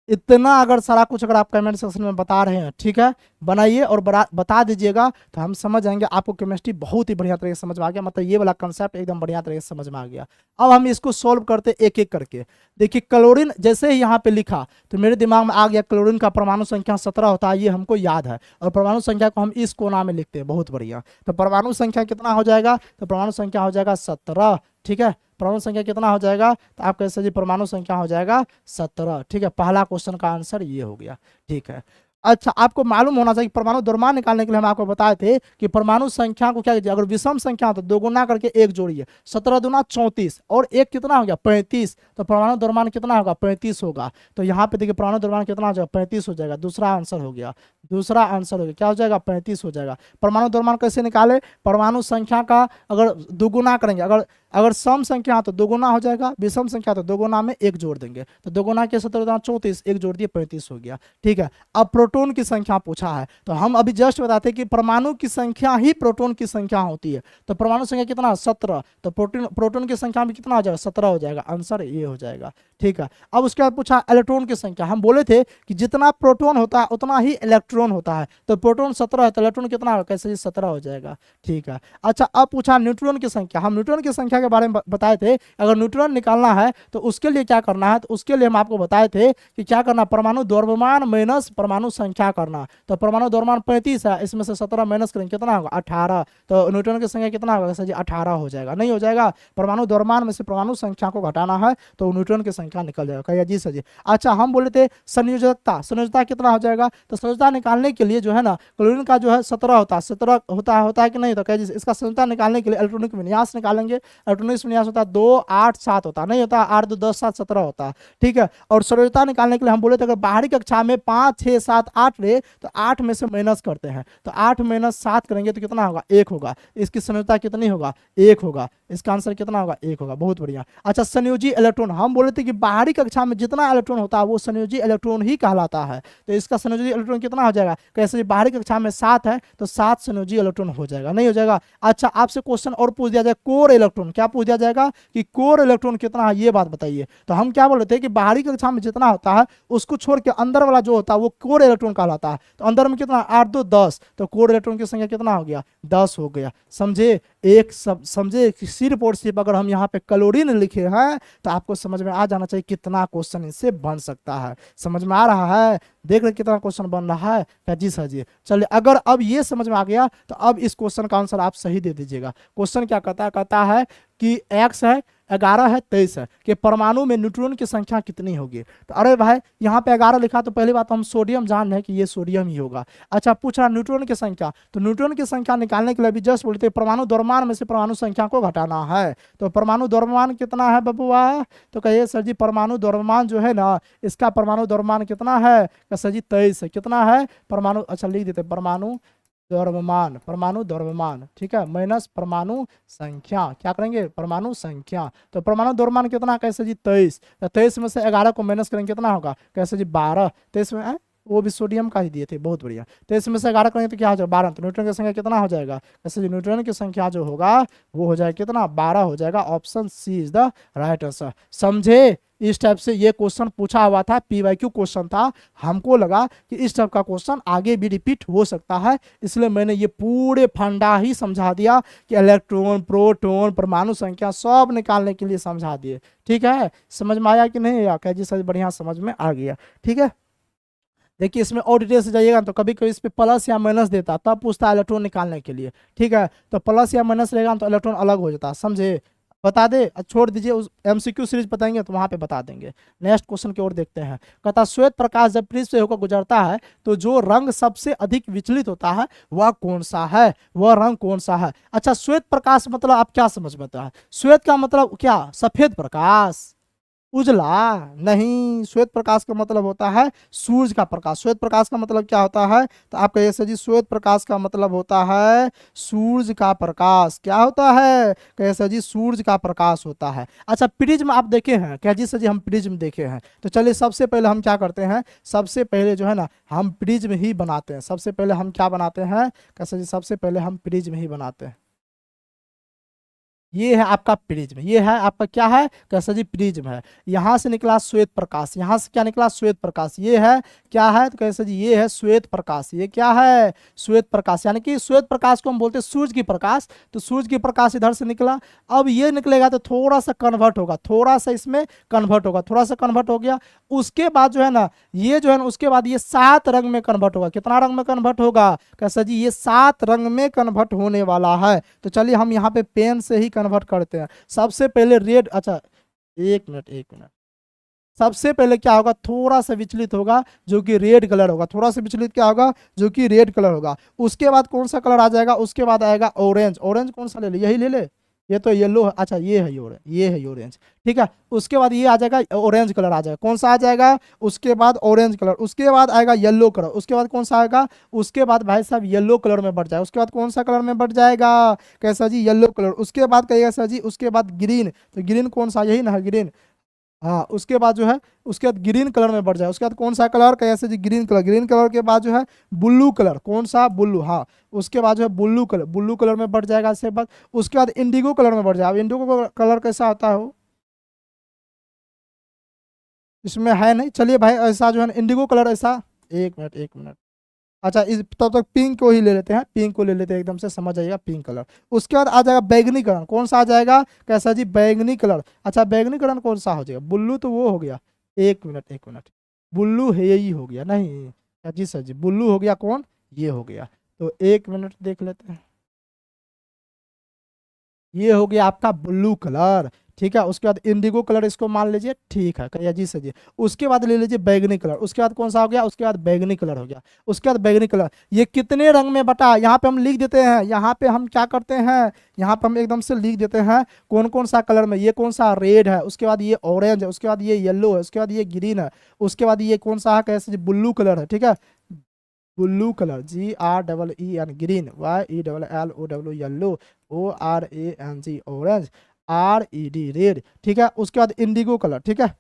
इतना अगर सारा कुछ अगर आप कमेंट सेक्शन में बता रहे हैं, ठीक है, बनाइए और बता दीजिएगा, तो हम समझ जाएंगे आपको केमिस्ट्री बहुत ही बढ़िया तरीके से समझ में आ गया, मतलब ये वाला कंसेप्ट एकदम बढ़िया तरीके से समझ में आ गया। अब हम इसको सोल्व करते एक एक करके। देखिए क्लोरीन जैसे ही यहाँ पे लिखा तो मेरे दिमाग में आ गया, क्लोरीन का परमाणु संख्या 17 होता है, ये हमको याद है, और परमाणु संख्या को हम इस कोना में लिखते हैं, बहुत बढ़िया। तो परमाणु संख्या कितना हो जाएगा, तो परमाणु संख्या हो जाएगा 17। ठीक है, परमाणु संख्या कितना हो जाएगा, तो आप कैसे जी परमाणु संख्या हो जाएगा 17। ठीक है, पहला क्वेश्चन का आंसर ये हो गया। ठीक है, अच्छा आपको मालूम होना चाहिए परमाणु द्रव्यमान निकालने के लिए हम आपको बताए थे कि परमाणु संख्या को क्या कीजिए, अगर विषम संख्या हो तो दो गुना करके एक जोड़िए, 17 दूना 34 और एक कितना हो गया 35, तो परमाणु द्रव्यमान कितना होगा 35 होगा। तो यहाँ पे देखिए परमाणु द्रव्यमान कितना हो जाएगा 35 हो जाएगा, दूसरा आंसर हो गया, दूसरा आंसर हो गया, क्या हो जाएगा 35 हो जाएगा। परमाणु द्रव्यमान कैसे निकाले, परमाणु संख्या का अगर दोगुना करेंगे, अगर अगर सम संख्या तो दोगुना हो जाएगा, विषम संख्या तो दोगुना में एक जोड़ देंगे, तो दोगुना के 17 34 एक जोड़ दिए 35 हो गया। ठीक है, अब प्रोटॉन की संख्या पूछा है, तो हम अभी जस्ट बताते हैं कि परमाणु की संख्या ही प्रोटॉन की संख्या होती है। तो परमाणु संख्या कितना 17, तो प्रोटॉन की संख्या भी कितना हो जाएगा 17 हो जाएगा, आंसर ये हो जाएगा। ठीक है, अब उसके बाद पूछा इलेक्ट्रॉन की संख्या, हम बोले थे कि जितना प्रोटॉन होता है उतना ही इलेक्ट्रॉन होता है, तो प्रोटॉन 17 है तो इलेक्ट्रॉन कितना होगा, कैसे 17 हो जाएगा। ठीक है, अच्छा अब पूछा न्यूट्रॉन की संख्या, हम न्यूट्रॉन की संख्या के बारे में बताए थे, अगर न्यूट्रॉन निकालना है तो उसके लिए क्या करना है, तो उसके लिए हम आपको बताए थे कि क्या करना, परमाणु द्रव्यमान माइनस परमाणु संख्या करना। तो परमाणु द्रव्यमान 35 है, इसमें से 17 माइनस करेंगे कितना होगा 18, तो न्यूट्रॉन की संख्या कितना होगा जी 18 हो जाएगा, नहीं हो जाएगा, परमाणु द्रव्यमान में से परमाणु संख्या को घटाना है तो न्यूट्रॉन की संख्या निकल जाएगा। कहिए जी सर जी। अच्छा हम बोले थे संयोजकता, संयोजकता कितना हो जाएगा, तो संयोजकता निकालने के लिए जो है ना क्लोरीन का जो है 17 होता है, 17 होता है कि नहीं, तो कहिए इसका संयोजकता निकालने के लिए इलेक्ट्रॉनिक विन्यास निकालेंगे, इलेक्ट्रॉनिक विन्यास होता है 2 8 7 होता है, नहीं होता 8 2 10 7 17 होता है। ठीक है, और संयोजकता निकालने के लिए हम बोले थे अगर बाहरी कक्षा में 5 6 7 8 रहे तो 8 में से माइनस करते हैं, तो 8 माइनस 7 करेंगे तो कितना होगा 1 होगा, इसकी संयोजकता कितनी होगा 1 होगा, इसका आंसर कितना होगा 1 होगा, बहुत बढ़िया। अच्छा संयोजी इलेक्ट्रॉन, हम बोले थे कि बाहरी कक्षा में जितना इलेक्ट्रॉन होता है वो संयोजी इलेक्ट्रॉन ही कहलाता है, तो इसका संयोजी इलेक्ट्रॉन कितना हो जाएगा, कैसे बाहरी कक्षा में 7 है तो 7 संयोजी इलेक्ट्रॉन हो जाएगा, नहीं हो जाएगा। अच्छा आपसे क्वेश्चन और पूछ दिया जाए कोर इलेक्ट्रॉन, क्या पूछ दिया जाएगा कि कोर इलेक्ट्रॉन कितना है ये बात बताइए, तो हम क्या बोल रहे थे कि बाहरी कक्षा में जितना होता है उसको छोड़ के अंदर वाला जो होता है वो कोर इलेक्ट्रॉन कहलाता है, तो अंदर में कितना 8 2 10, तो कोर इलेक्ट्रॉन की संख्या कितना हो गया 10 हो गया। समझे, एक सब समझे सिर्फ और सिर्फ अगर हम यहाँ पे क्लोरीन लिखे हैं तो आपको समझ में आ जाना चाहिए कितना क्वेश्चन इससे बन सकता है, समझ में आ रहा है, देख रहे कितना क्वेश्चन बन रहा है, क्या जी सर जी। चलिए अगर अब ये समझ में आ गया तो अब इस क्वेश्चन का आंसर आप सही दे दीजिएगा। क्वेश्चन क्या कहता है कि x है 11 है 23 है कि परमाणु में न्यूट्रॉन की संख्या कितनी होगी। तो अरे भाई यहाँ पे 11 लिखा तो पहली बात हम सोडियम जान रहे हैं कि ये सोडियम ही होगा। अच्छा पूछ रहा न्यूट्रॉन की संख्या, तो न्यूट्रॉन की संख्या निकालने के लिए भी जस्ट बोलते हैं परमाणु द्रव्यमान में से परमाणु संख्या को घटाना है। तो परमाणु द्रव्यमान कितना है बबुआ, तो कहिए सर जी परमाणु द्रव्यमान जो है ना, इसका परमाणु द्रव्यमान कितना है, सर जी 23 है। कितना है परमाणु, अच्छा लिख देते परमाणु द्रव्यमान, परमाणु द्रव्यमान, ठीक है, माइनस परमाणु संख्या, क्या करेंगे परमाणु संख्या। तो परमाणु द्रव्यमान कितना, कैसे जी 23, तो 23 में से 11 को माइनस करेंगे कितना होगा, कैसे जी 12, 23 में वो भी सोडियम का ही दिए थे, बहुत बढ़िया। 23 में से 11 करेंगे तो क्या हो जाएगा 12, तो न्यूट्रॉन की संख्या कितना हो जाएगा, कैसे जी न्यूट्रॉन की संख्या जो होगा वो हो जाएगा कितना 12 हो जाएगा। Option C is the right answer. समझे, इस टाइप से ये क्वेश्चन पूछा हुआ था, पीवाईक्यू क्वेश्चन था। हमको लगा कि इस टाइप का क्वेश्चन आगे भी रिपीट हो सकता है, इसलिए मैंने ये पूरे फंडा ही समझा दिया कि इलेक्ट्रॉन प्रोटॉन परमाणु संख्या सब निकालने के लिए समझा दिए। ठीक है, समझ में आया कि नहीं आया, क्या जी सर बढ़िया समझ में आ गया। ठीक है, देखिए इसमें और डिटेल से जाइएगा तो कभी कभी इस पे प्लस या माइनस देता, तब पूछता है इलेक्ट्रॉन निकालने के लिए। ठीक है, तो प्लस या माइनस रहेगा तो इलेक्ट्रॉन अलग हो जाता, समझे, बता दे, छोड़ दीजिए, उस एमसीक्यू सीरीज बताएंगे तो वहां पे बता देंगे। नेक्स्ट क्वेश्चन की ओर देखते हैं। कहता श्वेत प्रकाश जब प्रिज्म से होकर गुजरता है तो जो रंग सबसे अधिक विचलित होता है वह कौन सा है, वह रंग कौन सा है। अच्छा श्वेत प्रकाश मतलब आप क्या समझ में आता है, श्वेत का मतलब क्या, सफेद प्रकाश, उजला नहीं, श्वेत प्रकाश का मतलब होता है सूरज का प्रकाश। श्वेत प्रकाश का मतलब क्या होता है, तो आप कहिए सर जी श्वेत प्रकाश का मतलब होता है सूरज का प्रकाश। क्या होता है, कहिए सर जी सूरज का प्रकाश होता है। अच्छा प्रिज्म आप देखे हैं क्या, जी सर जी हम प्रिज्म देखे हैं। तो चलिए सबसे पहले हम क्या करते हैं, सबसे पहले जो है ना हम प्रिज्म ही बनाते हैं। सबसे पहले हम क्या बनाते हैं, कैसे जी सबसे पहले हम प्रिज्म ही बनाते हैं। ये है आपका प्रिज्म, ये है आपका क्या है, कैसा जी प्रिज्म है। यहां से निकला श्वेत प्रकाश, यहां से क्या निकला श्वेत प्रकाश, ये है क्या है, तो कैसा जी ये है श्वेत प्रकाश, ये क्या है श्वेत प्रकाश। यानी कि श्वेत प्रकाश को हम बोलते हैं सूरज की प्रकाश, तो सूरज की प्रकाश इधर से निकला। अब ये निकलेगा तो थोड़ा सा कन्वर्ट होगा, थोड़ा सा इसमें कन्वर्ट होगा, थोड़ा सा कन्वर्ट हो गया। उसके बाद जो है ना ये जो है ना उसके बाद ये 7 रंग में कन्वर्ट होगा। कितना रंग में कन्वर्ट होगा, कैसा जी ये 7 रंग में कन्वर्ट होने वाला है। तो चलिए हम यहाँ पे पेन से ही कन्वर्ट करते हैं। सबसे पहले रेड, अच्छा एक मिनट, सबसे पहले क्या होगा थोड़ा सा विचलित होगा जो कि रेड कलर होगा, थोड़ा सा विचलित क्या होगा जो कि रेड कलर होगा। उसके बाद कौन सा कलर आ जाएगा, उसके बाद आएगा ऑरेंज। ऑरेंज कौन सा ले ले, यही ले ले, ये तो येलो है, अच्छा ये है ऑरेंज, ये है ऑरेंज। ठीक है, उसके बाद ये आ जाएगा ऑरेंज कलर आ जाएगा, कौन सा आ जाएगा, उसके बाद ऑरेंज कलर, उसके बाद आएगा येलो कलर, उसके बाद कौन सा आएगा, उसके बाद भाई साहब येलो कलर में बढ़ जाएगा, उसके बाद कौन सा कलर में बढ़ जाएगा, कैसा जी येलो कलर। उसके बाद कहिएगा सर जी उसके बाद ग्रीन, तो ग्रीन कौन सा, यही ना है ग्रीन, हाँ। उसके बाद जो है उसके बाद ग्रीन कलर में बढ़ जाए, उसके बाद कौन सा कलर, कैसे जी ग्रीन कलर। ग्रीन कलर के बाद जो है ब्लू कलर, कौन सा ब्लू, हाँ। उसके बाद जो है ब्लू कलर, ब्लू कलर में बढ़ जाएगा। इसके बाद उसके बाद इंडिगो कलर में बढ़ जाएगा। इंडिगो कलर कैसा होता है वो, इसमें है नहीं, चलिए भाई ऐसा जो है इंडिगो कलर ऐसा, एक मिनट, अच्छा इस तब तक पिंक को ही ले लेते हैं, पिंक को ले लेते हैं, एकदम से समझ जाइएगा पिंक कलर। उसके बाद आ जाएगा बैगनी कलर, कौन सा आ जाएगा, कैसा जी बैगनी कलर। अच्छा बैगनी कलर कौन सा हो जाएगा, ब्लू तो वो हो गया, एक मिनट, ब्लू है यही हो गया नहीं, जी सर जी ब्लू हो गया, कौन ये हो गया। तो एक मिनट देख लेते हैं, ये हो गया आपका ब्लू कलर। ठीक है, उसके बाद इंडिगो कलर इसको मान लीजिए, ठीक है कहिए जी सर जी। उसके बाद ले लीजिए बैगनी कलर, उसके बाद कौन सा हो गया, उसके बाद बैगनी कलर हो गया। उसके बाद बैगनी कलर, ये कितने रंग में बटा, यहाँ पे हम लिख देते हैं, यहाँ पे हम क्या करते हैं, यहाँ पे हम एकदम से लिख देते हैं कौन कौन सा कलर में। ये कौन सा रेड है, उसके बाद ये ऑरेंज है, उसके बाद ये येलो है, उसके बाद ये ग्रीन है, उसके बाद ये कौन सा है, कैसे जी ब्लू कलर है। ठीक है, blue colour, GREEN green, YELLO yellow, ORANG orange, RED red. ठीक है, उसके बाद इंडिगो कलर। ठीक है,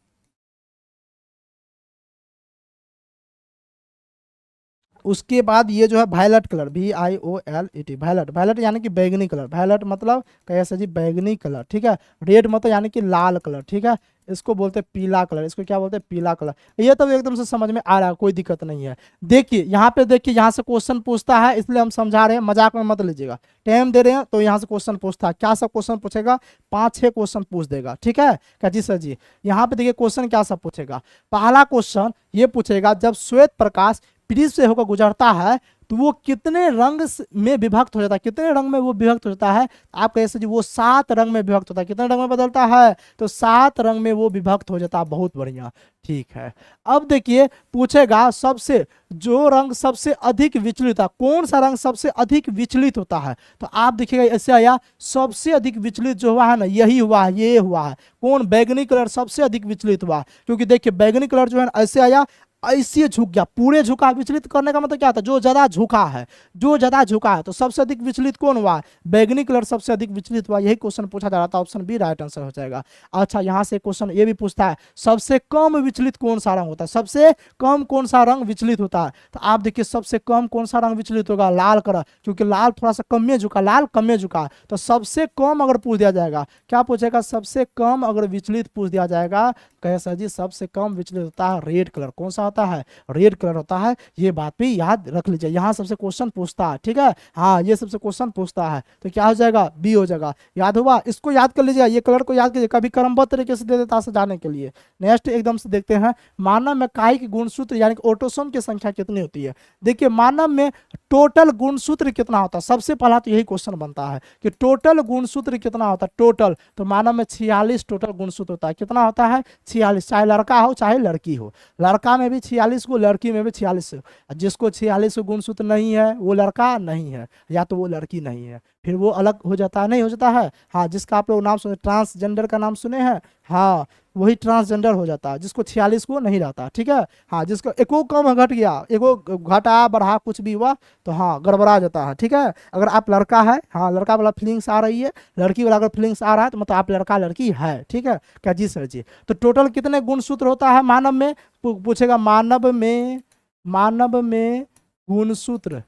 उसके बाद ये जो है violet colour, VIOLET violet, violet यानी कि बैगनी कलर। वायलट मतलब कैसे जी बैगनी कलर। ठीक है, रेड मतलब यानी कि लाल कलर। ठीक है, इसको बोलते हैं पीला कलर, इसको क्या बोलते हैं पीला कलर। ये तो एकदम से समझ में आ रहा है, कोई दिक्कत नहीं है। देखिए यहाँ पे देखिए, यहाँ से क्वेश्चन पूछता है इसलिए हम समझा रहे हैं, मजाक में मत लीजिएगा। टाइम दे रहे हैं तो यहाँ से क्वेश्चन पूछता है, क्या सब क्वेश्चन पूछेगा, 5-6 क्वेश्चन पूछ देगा। ठीक है क्या जी सर जी, यहाँ पे देखिए क्वेश्चन क्या सब पूछेगा। पहला क्वेश्चन ये पूछेगा जब श्वेत प्रकाश ब्रिज से होकर गुजरता है तो वो कितने रंग में विभक्त हो जाता है, कितने रंग में वो विभक्त हो जाता है? आप कैसे जी वो 7 रंग में विभक्त होता है। कितने रंग में बदलता है? तो 7 रंग में वो विभक्त हो जाता है। बहुत बढ़िया, ठीक है। अब देखिए पूछेगा सबसे जो रंग सबसे अधिक विचलित है, कौन सा रंग सबसे अधिक विचलित होता है? तो आप देखिएगा ऐसे आया, सबसे अधिक विचलित जो हुआ है ना यही हुआ है, ये हुआ है। कौन? बैगनी कलर सबसे अधिक विचलित हुआ, क्योंकि देखिए बैगनी कलर जो है ना ऐसे आया, ऐसे झुक गया, पूरे झुका। विचलित करने का मतलब क्या था? जो ज्यादा झुका है, जो ज्यादा झुका है। तो सबसे अधिक विचलित कौन हुआ? बैगनी कलर सबसे अधिक विचलित हुआ। यही क्वेश्चन पूछा जा रहा था, ऑप्शन बी राइट आंसर हो जाएगा। अच्छा, यहां से क्वेश्चन ये भी पूछता है सबसे कम विचलित कौन सा रंग होता है? सबसे कम कौन सा रंग विचलित होता है? तो आप देखिए सबसे कम कौन सा रंग विचलित होगा? लाल कलर, क्योंकि लाल थोड़ा सा कम में झुका, लाल कम में झुका। तो सबसे कम अगर पूछ दिया जाएगा, क्या पूछेगा? सबसे कम अगर विचलित पूछ दिया जाएगा, कहे सर जी सबसे कम विचलित होता है रेड कलर। कौन सा होता है? रेड कलर होता है। ये बात भी याद रख लीजिए, यहां सबसे क्वेश्चन पूछता है, ठीक है। हाँ, ये सबसे क्वेश्चन पूछता है, तो क्या हो जाएगा? बी हो जाएगा। याद हुआ? इसको याद कर लीजिए, ये कलर को याद कीजिए, कभी क्रमबद्ध तरीके से दे देता जाने के लिए। नेक्स्ट एकदम से देखते हैं, मानव में कायिक गुणसूत्र यानी कि ऑटोसोम की संख्या कितनी होती है? देखिए मानव में टोटल गुणसूत्र कितना होता है? सबसे पहला तो यही क्वेश्चन बनता है कि टोटल गुणसूत्र कितना होता है। टोटल तो मानव में 46 टोटल गुणसूत्र होता है। कितना होता है? 46, चाहे लड़का हो चाहे लड़की हो। लड़का में भी 46 को, लड़की में भी 46। जिसको 46 गुणसूत्र नहीं है वो लड़का नहीं है, या तो वो लड़की नहीं है, फिर वो अलग हो जाता है, नहीं हो जाता है। हाँ, जिसका आप लोग नाम सुने, ट्रांसजेंडर का नाम सुने हैं, हाँ वही ट्रांसजेंडर हो जाता है, जिसको 46 को नहीं रहता, ठीक है। हाँ, जिसको एको कम घट गया, एको घटा बढ़ा कुछ भी हुआ तो हाँ गड़बड़ा जाता है, ठीक है। अगर आप लड़का है, हाँ लड़का वाला फीलिंग्स आ रही है, लड़की वाला अगर फीलिंग्स आ रहा है तो मतलब आप लड़का लड़की है, ठीक है। क्या जी सर जी। तो टोटल कितने गुणसूत्र होता है मानव में? पूछेगा मानव में, मानव में गुणसूत्र,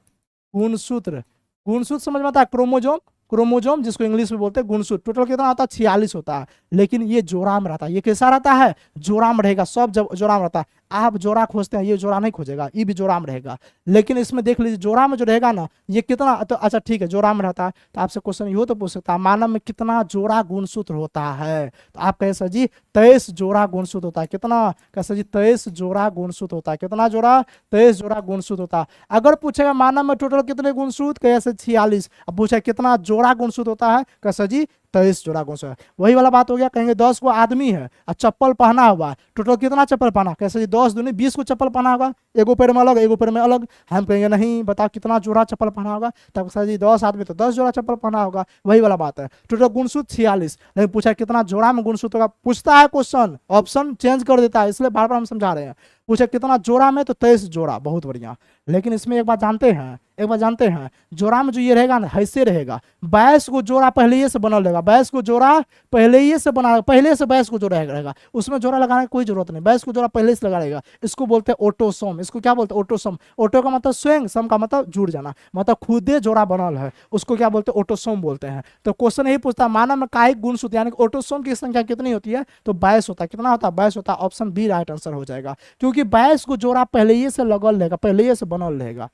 गुणसूत्र, गुणसूत्र समझ में आता है? क्रोमोजोम, क्रोमोजोम जिसको इंग्लिश में बोलते हैं गुणसूत्र। टोटल कितना होता है? 46 होता है। लेकिन ये जोड़ा में रहता है। ये कैसा रहता है? जोड़ा में रहेगा, सब जब जोड़ा में रहता है। आप जोड़ा खोजते हैं, ये जोड़ा नहीं खोजेगा, ये भी जोड़ा में रहेगा। लेकिन इसमें देख लीजिए जोड़ा में जो रहेगा ना, ये कितना, तो अच्छा ठीक है जोड़ा में रहता है। तो आपसे क्वेश्चन ये तो पूछ सकता है मानव में कितना जोड़ा गुणसूत्र होता है? तो आप कहे सर जी 23 जोड़ा गुणसूत्र होता है। कितना? कहे सर जी 23 जोड़ा गुणसूत्र होता है। कितना जोड़ा? 23 जोड़ा गुणसूत्र होता है। अगर पूछेगा मानव में टोटल कितने गुणसूत्र, कहे सर 46। अब पूछा कितना जोड़ा गुणसूत्र होता है, कहे सर जी 23 जोड़ा गुणसूत्र। वही वाला बात हो गया, कहेंगे 10 को आदमी है और चप्पल पहना हुआ, टोटल कितना चप्पल पहना? कैसे जी 10 दूनी 20 को चप्पल पहना होगा, एगो पैर में अलग एगो पैर में अलग। हम कहेंगे नहीं, बताओ कितना जोड़ा चप्पल पहना होगा? तब सर जी 10 आदमी तो 10 जोड़ा चप्पल पहना होगा। वही वाला बात है, टोटल गुणसूत्र 46। लेकिन पूछा कितना जोड़ा में गुणसूत्र होगा, पूछता है क्वेश्चन, ऑप्शन चेंज कर देता है, इसलिए बार बार हम समझा रहे हैं। पूछा कितना जोड़ा में, तो 23 जोड़ा। बहुत बढ़िया। लेकिन इसमें एक बात जानते हैं, एक बार जानते हैं, जोड़ा में जो ये रहेगा ना ऐसे रहेगा, 22 को जोड़ा पहले ही से बनल रहेगा, 22 को जोड़ा पहले ही से बना, पहले से 22 को जोड़ा रहेगा, उसमें जोड़ा लगाने की कोई जरूरत नहीं, 22 को जोड़ा पहले से लगा रहेगा। इसको बोलते हैं ऑटोसोम। इसको क्या बोलते हैं? ऑटोसोम। ऑटो का मतलब स्वयं, सम का मतलब जुड़ जाना, मतलब खुदे जोड़ा बनल है, उसको क्या बोलते हैं? ऑटोसोम बोलते हैं। तो क्वेश्चन यही पूछता है मानव में कायिक गुणसूत्र यानी ऑटोसोम की संख्या कितनी होती है? तो 22 होता है। कितना होता है? 22 होता है। ऑप्शन बी राइट आंसर हो जाएगा, क्योंकि 22 को जोड़ा पहले ही से लगल रहेगा, पहले ही से बनल रहेगा।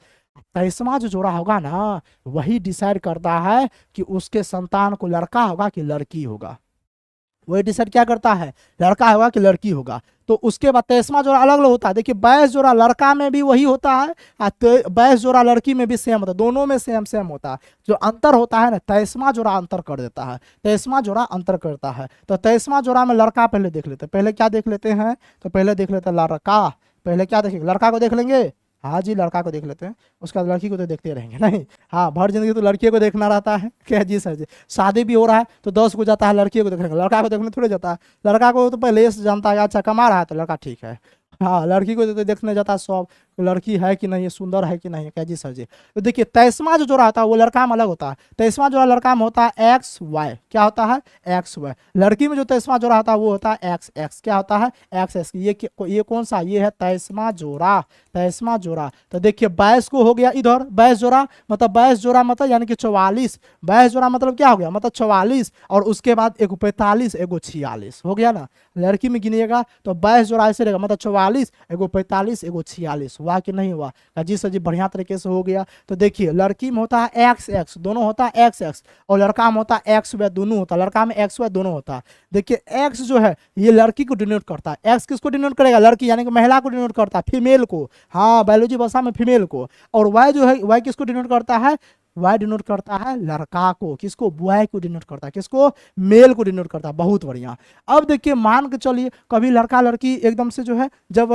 23वां जो जोड़ा होगा ना, वही डिसाइड करता है कि उसके संतान को लड़का होगा कि लड़की होगा। वही डिसाइड क्या करता है? लड़का होगा कि लड़की होगा। तो उसके बाद 23वां जोड़ा अलग अलग होता है। देखिए 22 जोड़ा लड़का में भी वही होता है और 22 जोड़ा लड़की में भी सेम होता है, दोनों में सेम सेम होता है। जो अंतर होता है ना, 23वां जोड़ा अंतर कर देता है, 23वां जोड़ा अंतर करता है। तो 23वां जोड़ा में लड़का पहले देख लेते हैं। पहले क्या देख लेते हैं? तो पहले देख लेते हैं लड़का। पहले क्या देखेंगे? लड़का को देख लेंगे। हाँ जी, लड़का को देख लेते हैं, उसके बाद लड़की को तो देखते रहेंगे नहीं। हाँ, भर जिंदगी तो लड़कियों को देखना रहता है। क्या जी सर जी। शादी भी हो रहा है तो 10 को जाता है लड़कियों को देखने, लड़का को देखने थोड़े जाता है। लड़का को तो पहले से जानता है अच्छा कमा रहा है तो लड़का ठीक है। हाँ, लड़की को तो देखने जाता है सब, लड़की है कि नहीं है, सुंदर है कि नहीं है। क्या जी सर जी। तो देखिए 23वां जो जोड़ा होता है वो लड़का में अलग होता है। 23वां जोड़ा लड़का में होता है एक्स वाई। क्या होता है? X Y. लड़की में जो 23वां जोड़ा होता है वो होता है एक्स एक्स। क्या होता है? X x. ये कौन सा? ये है 23वां जोड़ा, 23वां जोड़ा। तो देखिए 22 को हो गया इधर 22 जोड़ा, मतलब 22 जोड़ा मतलब यानी कि 44। 22 जोड़ा मतलब क्या हो गया? मतलब 44। और उसके बाद एगो 45 एगो 46 हो गया ना। लड़की में गिनिएगा तो 22 जोड़ा ऐसे रहेगा, मतलब 44 एगो 45 एगो 46 हुआ कि नहीं हुआ? कहा जी सर जी बढ़िया तरीके से हो गया। तो देखिए लड़की में होता है एक्स एक्स दोनों होता है एक्स एक्स, और लड़का में होता है एक्स वाई दोनों होता है, लड़का में एक्स वाई दोनों होता है। देखिए एक्स जो है ये लड़की को डिनोट करता है, एक्स किसको डिनोट करेगा? लड़की यानी कि महिला को डिनोट करता है, फीमेल को, हाँ बायोलॉजी भाषा में फीमेल को। और वाई जो है वाई किसको डिनोट करता है? वाई डिनोट करता है लड़का को, किसको? बॉय को डिनोट करता है, किसको? मेल को डिनोट करता है। बहुत बढ़िया। अब देखिए मान के चलिए कभी लड़का लड़की एकदम से जो है जब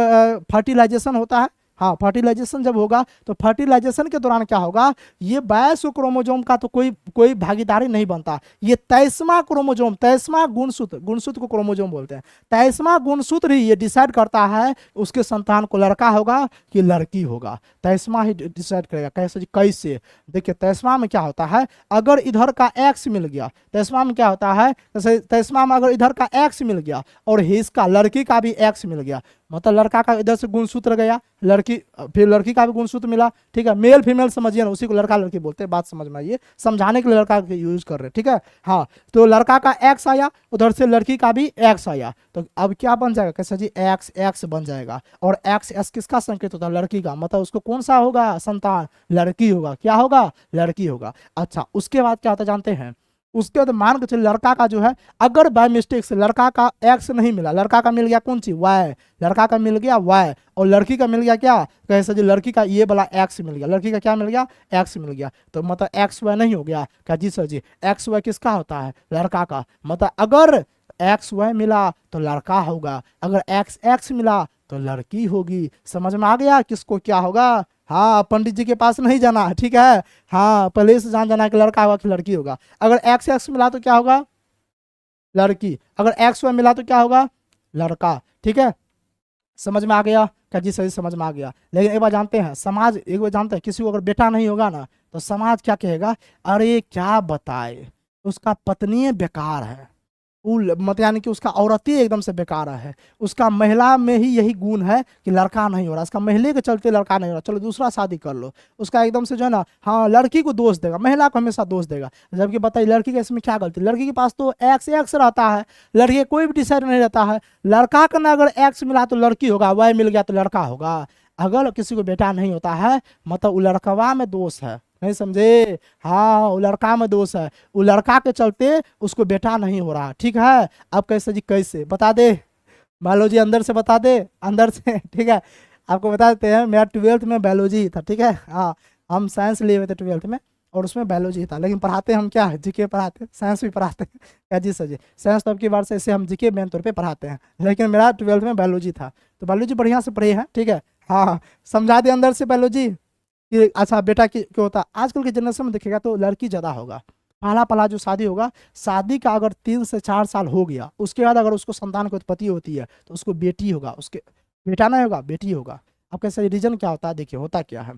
फर्टिलाइजेशन होता है, हाँ फर्टिलाइजेशन जब होगा तो फर्टिलाइजेशन के दौरान क्या होगा? ये 22 क्रोमोजोम का तो कोई कोई भागीदारी नहीं बनता, ये 23वां क्रोमोजोम, 23वां गुणसूत्र, गुणसूत्र को क्रोमोजोम बोलते हैं, 23वां गुणसूत्र ही ये डिसाइड करता है उसके संतान को लड़का होगा कि लड़की होगा। 23वां ही डिसाइड करेगा। कैसे जी? कैसे? देखिए 23वां में क्या होता है, अगर इधर का एक्स मिल गया, 23वां में क्या होता है, जैसे 23वां में अगर इधर का एक्स मिल गया और इसका लड़की का भी एक्स मिल गया, मतलब लड़का का इधर से गुणसूत्र गया, लड़की फिर लड़की का भी गुणसूत्र मिला, ठीक है। मेल फीमेल समझिए ना, उसी को लड़का लड़की बोलते हैं, बात समझ में आइए, समझाने के लिए लड़का के यूज कर रहे हैं, ठीक है। हाँ तो लड़का का एक्स आया, उधर से लड़की का भी एक्स आया, तो अब क्या बन जाएगा? कैसा जी? एक्स एक्स बन जाएगा। और एक्स एक्स किसका संकेत होता है? लड़की का, मतलब उसको कौन सा होगा संतान? लड़की होगा। क्या होगा? लड़की होगा। अच्छा उसके बाद क्या होता है जानते हैं? उसके बाद मान के चलिए लड़का का जो है अगर बाय मिस्टेक से लड़का का एक्स नहीं मिला, लड़का का मिल गया कौन सी? वाई, लड़का का मिल गया वाई, और लड़की का मिल गया क्या? कैसे जी? लड़की का ये वाला एक्स मिल गया, लड़की का क्या मिल गया? एक्स मिल गया, तो मतलब एक्स वाई नहीं हो गया? क्या जी सर जी? एक्स वाई किसका होता है? लड़का का। मतलब अगर एक्स वाई मिला तो लड़का होगा, अगर एक्स एक्स मिला तो लड़की होगी। समझ में आ गया किसको क्या होगा? हाँ पंडित जी के पास नहीं जाना, ठीक है। हाँ पहले से जान जाना कि लड़का होगा कि लड़की होगा। अगर एक्स एक्स मिला तो क्या होगा? लड़की। अगर एक्स वाई मिला तो क्या होगा? लड़का। ठीक है, समझ में आ गया? क्या जी? सही समझ में आ गया। लेकिन एक बार जानते हैं समाज, एक बार जानते हैं किसी को अगर बेटा नहीं होगा ना तो समाज क्या कहेगा? अरे क्या बताए, उसका पत्नी बेकार है, मत यानी कि उसका औरत ही एकदम से बेकार है, उसका महिला में ही यही गुण है कि लड़का नहीं हो रहा, उसका महिले के चलते लड़का नहीं हो रहा, चलो दूसरा शादी कर लो। उसका एकदम से जो है ना, हाँ लड़की को दोष देगा, महिला को हमेशा दोष देगा। जबकि बताइए लड़की के इसमें क्या गलती? लड़की के पास तो एक्स एक्स रहता है, लड़की कोई भी डिसाइड नहीं रहता है। लड़का का ना अगर एक्स मिला तो लड़की होगा, वाई मिल गया तो लड़का होगा। अगर किसी को बेटा नहीं होता है मतलब वो लड़कवा में दोष है, नहीं समझे? हाँ वो लड़का में दोष है, वो लड़का के चलते उसको बेटा नहीं हो रहा। ठीक है, अब कैसे जी? कैसे बता दे? बायोलॉजी अंदर से बता दे, अंदर से। ठीक है, आपको बता देते हैं, मेरा 12th में बायोलॉजी था, ठीक है। हाँ हम साइंस लिए हुए थे 12th में, और उसमें बायोलॉजी था, लेकिन पढ़ाते हम क्या है? जीके पढ़ाते हैं, साइंस भी पढ़ाते हैं। क्या जी सर जी? साइंस तो अब की बार से इसे हम जीके मेन तौर पे पढ़ाते हैं, लेकिन मेरा 12th में बायोलॉजी था, तो बायोलॉजी बढ़िया से पढ़ी है, ठीक है। हाँ समझा दे अंदर से बायोलॉजी कि अच्छा बेटा की क्यों होता। आजकल के जनरेशन में देखिएगा तो लड़की ज़्यादा होगा। पहला पहला जो शादी होगा, शादी का अगर 3 से 4 साल हो गया, उसके बाद अगर उसको संतान की उत्पत्ति होती है तो उसको बेटी होगा, उसके बेटा नहीं होगा, बेटी होगा। अब कैसे रीजन क्या होता है? देखिए होता क्या है,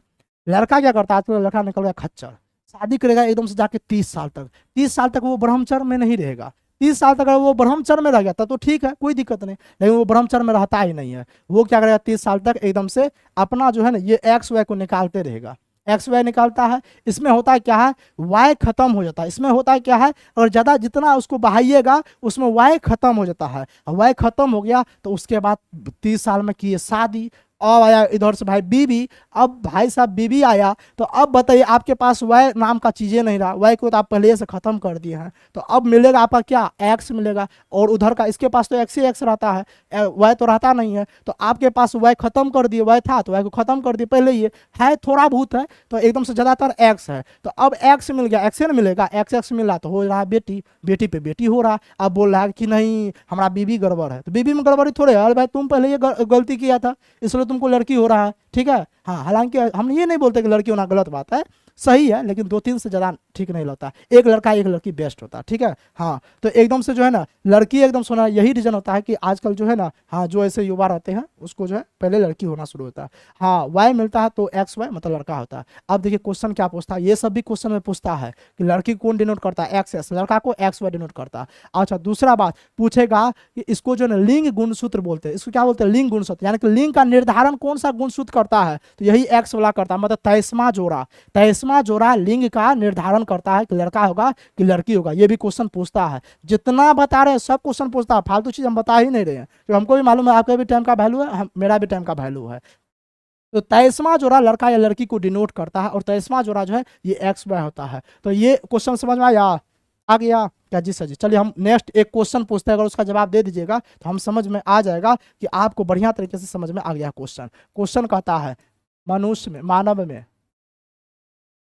लड़का क्या करता है, आजकल लड़का निकल गया खच्चर, शादी करेगा एकदम से जाके 30 साल तक, 30 साल तक वो ब्रह्मचर्य में नहीं रहेगा। 30 साल तक अगर वो ब्रह्मचर्य में रह गया तब तो ठीक है, कोई दिक्कत नहीं, लेकिन वो ब्रह्मचर्य में रहता ही नहीं है। वो क्या करेगा? 30 साल तक एकदम से अपना जो है ना ये एक्स वाई को निकालते रहेगा, एक्स वाई निकालता है। इसमें होता है क्या है? वाई खत्म हो जाता है। इसमें होता है क्या है? और ज़्यादा जितना उसको बहाइएगा उसमें वाई खत्म हो जाता है। वाई खत्म हो गया तो उसके बाद 30 साल में किए शादी, अब आया इधर से भाई बीबी, अब भाई साहब बीबी आया, तो अब बताइए आपके पास वाई नाम का चीज़ें नहीं रहा, वाई को तो आप पहले से ख़त्म कर दिए हैं, तो अब मिलेगा आपका क्या? एक्स मिलेगा। और उधर का इसके पास तो एक्स ही एक्स रहता है, वाई तो रहता नहीं है, तो आपके पास वाई खत्म कर दिए, वाई था तो वाई को खत्म कर दिए पहले, ये है थोड़ा बहुत है तो एकदम से ज़्यादातर एक्स है, तो अब एक्स मिल गया, एक्स न मिलेगा, एक्स एक्स मिला तो हो रहा है बेटी, बेटी पे बेटी हो रहा। अब बोल रहा है कि नहीं हमारा बीबी गड़बड़ है, तो बीबी में गड़बड़ी थोड़े है, अरे भाई तुम पहले ये गलती किया था इसलिए तुमको लड़की हो रहा है, ठीक है। हाँ हालांकि हम ये नहीं बोलते कि लड़की होना गलत बात है, सही है, लेकिन 2-3 से ज़्यादा ठीक नहीं लगता, एक लड़का एक लड़की बेस्ट होता है, ठीक है। हाँ तो एकदम से जो है ना लड़की एकदम सोना, यही रीज़न होता है कि आजकल जो है ना, हाँ जो ऐसे युवा रहते हैं उसको जो है पहले लड़की होना शुरू होता है। हाँ वाई मिलता है तो एक्स वाई मतलब लड़का होता है। अब देखिए क्वेश्चन क्या पूछता है, ये सब भी क्वेश्चन में पूछता है कि लड़की कौन डिनोट करता है? एक्स एक्स, लड़का को एक्स वाई डिनोट करता है। अच्छा दूसरा बात पूछेगा कि इसको जो है ना लिंग गुणसूत्र बोलते हैं, इसको क्या बोलते हैं? लिंग गुणसूत्र, यानी कि लिंग का निर्धारण कौन सा गुणसूत्र करता है? तो यही एक्स वाला करता है, मतलब 23वां जोड़ा, 23वां जोड़ा लिंग का निर्धारण करता है कि लड़का होगा कि लड़की होगा। ये भी क्वेश्चन पूछता है, जितना बता रहे हैं सब क्वेश्चन पूछता है, फालतू चीज हम बता ही नहीं रहे हैं, तो हमको भी मालूम है आपका भी टाइम का वैल्यू है, मेरा भी टाइम का वैल्यू है। तो 23वां जोड़ा लड़का या लड़की को डिनोट करता है और 23वां जोड़ा जो है ये एक्स वाई होता है। तो ये क्वेश्चन समझ में आया, आ गया क्या जी सर जी। चलिए हम नेक्स्ट एक क्वेश्चन पूछते हैं, अगर उसका जवाब दे दीजिएगा तो हम समझ में आ जाएगा कि आपको बढ़िया तरीके से समझ में आ गया क्वेश्चन। क्वेश्चन कहता है मनुष्य में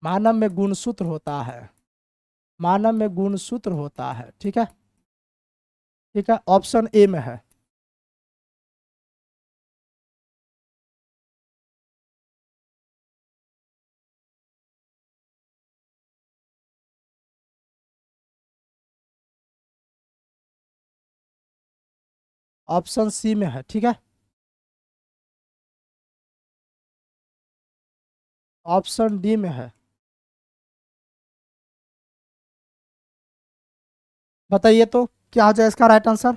मानव में गुणसूत्र होता है, मानव में गुणसूत्र होता है, ठीक है, ठीक है, ऑप्शन ए में है। ऑप्शन सी में है, ठीक है, ऑप्शन डी में है। बताइए तो क्या हो जाए इसका राइट आंसर,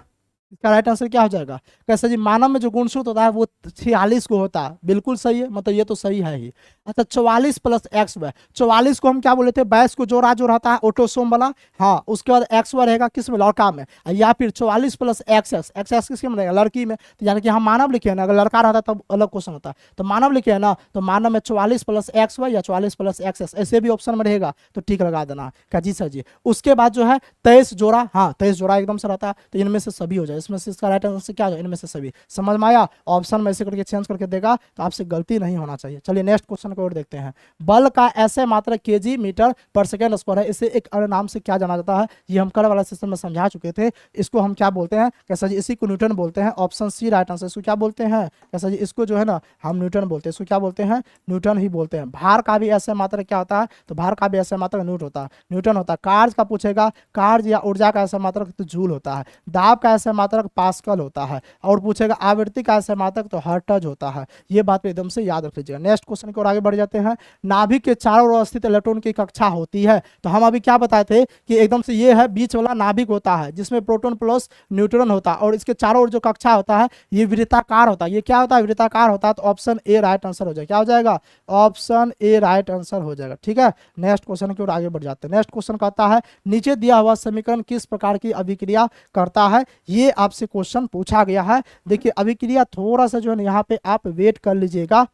इसका राइट आंसर क्या हो जाएगा। कैसे जी, मानव में जो गुणसूत्र होता है वो 46 को होता है, बिल्कुल सही है, मतलब ये तो सही है ही। अच्छा 44 प्लस एक्स वाई, 44 को हम क्या बोले थे, 22 को जोड़ा जो रहता है ऑटोसोम वाला, हाँ, उसके बाद एक्स वाई रहेगा किस में, लड़का में, या फिर 44 plus x x, x x किसके में रहेगा, लड़की में। तो यानी कि हम मानव लिखे हैं ना, अगर लड़का रहता तब अलग क्वेश्चन होता, तो मानव लिखे है ना, तो मानव में 44 प्लस एक्स वाई या 44 प्लस एक्स एक्स ऐसे भी ऑप्शन में रहेगा, तो ठीक लगा देना क्या जी सर जी। उसके बाद जो है 23 जोड़ा, हाँ 23 जोड़ा एकदम से रहता है, तो इनमें से सभी हो जाए, इसमें से इसका राइट आंसर क्या हो जाए, इनमें से सभी। समझ में आया, ऑप्शन में ऐसे करके चेंज करके देगा तो आपसे गलती नहीं होना चाहिए। चलिए नेक्स्ट क्वेश्चन को और देखते हैं। बल का ऐसे मात्रक केजी मीटर पर सेकेंड स्क्वायर है, इसे एक अन्य नाम से क्या जाना जाता है, ये हम कल वाला सेशन में समझा चुके थे। इसको हम क्या बोलते हैं कैसा जी, इसी को न्यूटन बोलते हैं, ऑप्शन सी राइट आंसर। इसको क्या बोलते हैं कैसा जी, इसको जो है ना हम न्यूटन बोलते हैं, इसको क्या बोलते हैं, न्यूटन ही बोलते हैं। भार का भी ऐसे मात्रक क्या होता है, तो भार का भी ऐसे मात्रक न्यूटन होता है। कार्य का पूछेगा, कार्य या ऊर्जा का ऐसा मात्रक तो जूल होता है। दाब का ऐसा मात्रक पास्कल होता है, और पूछेगा आवृत्ति का ऐसा मात्रक तो हर्ट्ज होता है। ये बात पे एकदम से याद रख लीजिएगा। नेक्स्ट क्वेश्चन की ओर आगे बढ़ जाते हैं। नाभिक के चारों ओर स्थित इलेक्ट्रॉन की कक्षा होती है, तो हम अभी क्या बताए थे कि एकदम से ये है बीच वाला नाभिक होता है जिसमें प्रोटॉन प्लस न्यूट्रॉन होता है, और इसके चारों ओर जो कक्षा होता है ये वृत्ताकार होता है। ये क्या होता है, वृत्ताकार होता है, तो ऑप्शन ए राइट आंसर हो जाएगा। क्या हो जाएगा, ऑप्शन ए राइट आंसर हो जाएगा, ठीक है। नेक्स्ट क्वेश्चन की ओर आगे बढ़ जाते हैं। नेक्स्ट क्वेश्चन कहता है नीचे दिया हुआ समीकरण किस प्रकार की अभिक्रिया करता है, ये आपसे क्वेश्चन पूछा गया है। देखिए अभिक्रिया थोड़ा सा जो है यहाँ पे आप वेट कर लीजिएगा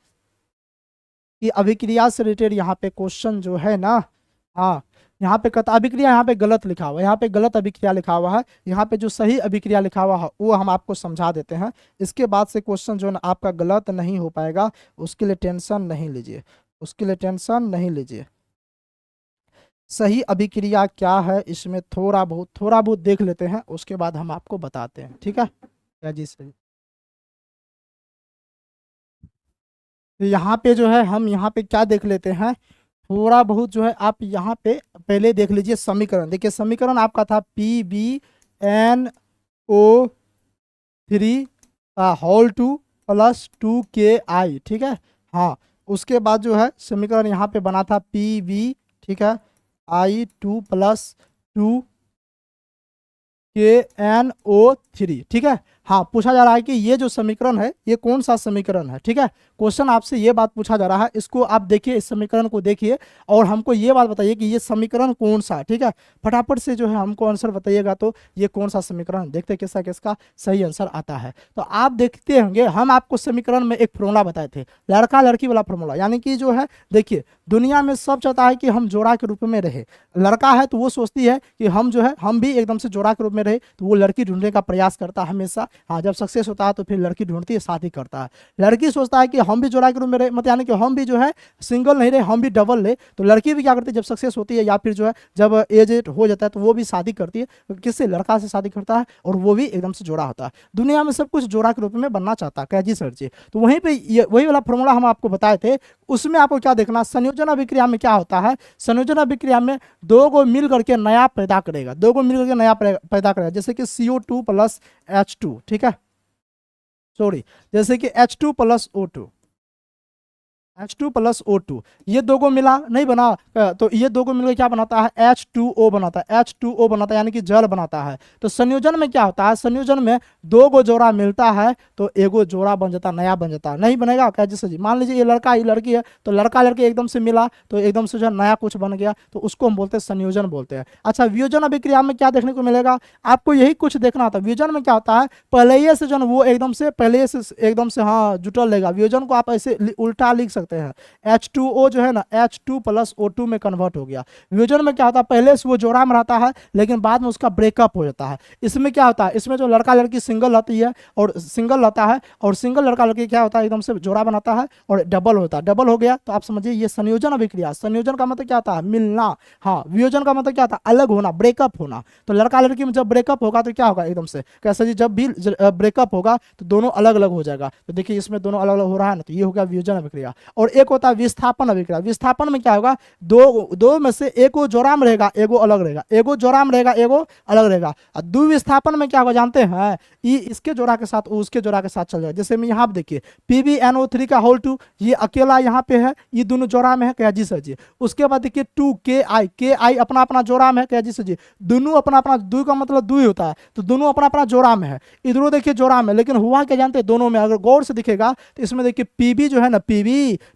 कि अभिक्रिया से रिलेटेड यहाँ पे क्वेश्चन जो है ना, हाँ यहाँ पे कहता अभिक्रिया, यहाँ पे गलत लिखा हुआ है, यहाँ पे गलत अभिक्रिया लिखा हुआ है, यहाँ पे जो सही अभिक्रिया लिखा हुआ है वो हम आपको समझा देते हैं। इसके बाद से क्वेश्चन जो है ना आपका गलत नहीं हो पाएगा, उसके लिए टेंशन नहीं लीजिए, उसके लिए टेंशन नहीं लीजिए। सही अभिक्रिया क्या है इसमें थोड़ा बहुत देख लेते हैं, उसके बाद हम आपको बताते हैं, ठीक है क्या जी सही। तो यहाँ पे जो है हम यहाँ पे क्या देख लेते हैं, थोड़ा बहुत जो है आप यहाँ पे पहले देख लीजिए समीकरण। देखिए समीकरण आपका था PbNO3 होल 2 प्लस 2Ki, ठीक है। हाँ उसके बाद जो है समीकरण यहाँ पे बना था Pb, ठीक है, I2 प्लस 2KNO3, ठीक है। हाँ पूछा जा रहा है कि ये जो समीकरण है ये कौन सा समीकरण है, ठीक है। क्वेश्चन आपसे ये बात पूछा जा रहा है, इसको आप देखिए, इस समीकरण को देखिए और हमको ये बात बताइए कि ये समीकरण कौन सा है, ठीक है। फटाफट से जो है हमको आंसर बताइएगा तो ये कौन सा समीकरण, देखते किसका किसका सही आंसर आता है। तो आप देखते होंगे हम आपको समीकरण में एक फॉर्मूला बताए थे, लड़का लड़की वाला फॉर्मूला, यानी कि जो है देखिए दुनिया में सब चाहता है कि हम जोड़ा के रूप में रहे। लड़का है तो वो सोचती है कि हम जो है हम भी एकदम से जोड़ा के रूप में रहे, तो वो लड़की ढूंढने का प्रयास करता है हमेशा। हाँ जब सक्सेस होता है तो फिर लड़की ढूंढती है, शादी करता है। लड़की सोचता है कि हम भी जोड़ा के रूप में रहे, मतलब यानी कि हम भी जो है सिंगल नहीं रहे, हम भी डबल रहे। तो लड़की भी क्या करती है, जब सक्सेस होती है या फिर जो है जब एज हो जाता है तो वो भी शादी करती है, तो किससे, लड़का से शादी करता है, और वो भी एकदम से जोड़ा होता है। दुनिया में सब कुछ जोड़ा के रूप में बनना चाहता है, क्या जी सर जी। तो वहीं पर वही वाला फॉर्मूला हम आपको बताए थे, उसमें आपको क्या देखना, संयोजन अभिक्रिया में क्या होता है, संयोजन अभिक्रिया में दो को मिल करके नया पैदा करेगा, दो को मिल करके नया पैदा करेगा, जैसे कि CO2 प्लस H2, ठीक है, सॉरी, जैसे कि H2 plus O2, H2 plus O2, ये दो को मिला नहीं बना, तो ये दो को मिलकर क्या बनाता है, H2O बनाता है, H2O बनाता है यानी कि जल बनाता है। तो संयोजन में क्या होता है, संयोजन में दो गो जोड़ा मिलता है तो एगो जोड़ा बन जाता, नया बन जाता, नहीं बनेगा क्या, जैसे जी मान लीजिए ये लड़का ये लड़की है, तो लड़का लड़की एकदम से मिला तो एकदम से जो है नया कुछ बन गया, तो उसको हम बोलते हैं संयोजन बोलते हैं। अच्छा, वियोजन अभिक्रिया में क्या देखने को मिलेगा, आपको यही कुछ देखना होता है। वियोजन में क्या होता है, पहले ही से जो है वो एकदम से पहले से एकदम से हाँ जुटल लेगा। वियोजन को आप ऐसे उल्टा लिख सकते हैं, H2O जो है ना H2 प्लस O2 में कन्वर्ट हो गया। वियोजन में क्या होता है, पहले से वो जोड़ा में रहता है लेकिन बाद में उसका ब्रेकअप हो जाता है। इसमें क्या होता है, इसमें जो लड़का लड़की सिंगल रहती है और सिंगल रहता है, और सिंगल लड़का लड़की क्या होता है एकदम से जोड़ा बनाता है और डबल होता है। डबल हो गया तो आप समझिए ये संयोजन अभिक्रिया। संयोजन का मतलब क्या होता है, मिलना। हाँ, वियोजन का मतलब क्या होता है, अलग होना, ब्रेकअप होना। तो लड़का लड़की में जब ब्रेकअप होगा तो क्या होगा, एकदम से कैसे जी, जब भी ब्रेकअप होगा तो दोनों अलग अलग हो जाएगा। तो देखिए इसमें दोनों अलग अलग हो रहा है ना, तो ये हो गया वियोजन अभिक्रिया। और एक होता है विस्थापन अभिक्रिया। विस्थापन में क्या होगा, दो में से एगो जोड़ा में रहेगा एगो अलग रहेगा, एगो जोड़ा में रहेगा एगो अलग रहेगा। और द्विविस्थापन में क्या होगा जानते हैं, ये इसके जोड़ा के साथ उसके जोड़ा के साथ चल जाएगा। जैसे मैं यहाँ पे देखिए PbNO3 का होल 2, ये अकेला यहाँ पे है, ये दोनों जोड़ा में है, क्या जी सर जी। उसके बाद देखिए 2KI अपना अपना जोड़ा में है, क्या जी सर जी। दोनों अपना अपना, दो का मतलब दो ही होता है, तो दोनों अपना अपना जोड़ा में है। इधरों देखिए जोड़ा में, लेकिन हुआ क्या जानते हैं, दोनों में अगर गौर से दिखेगा तो इसमें देखिए PB जो है ना,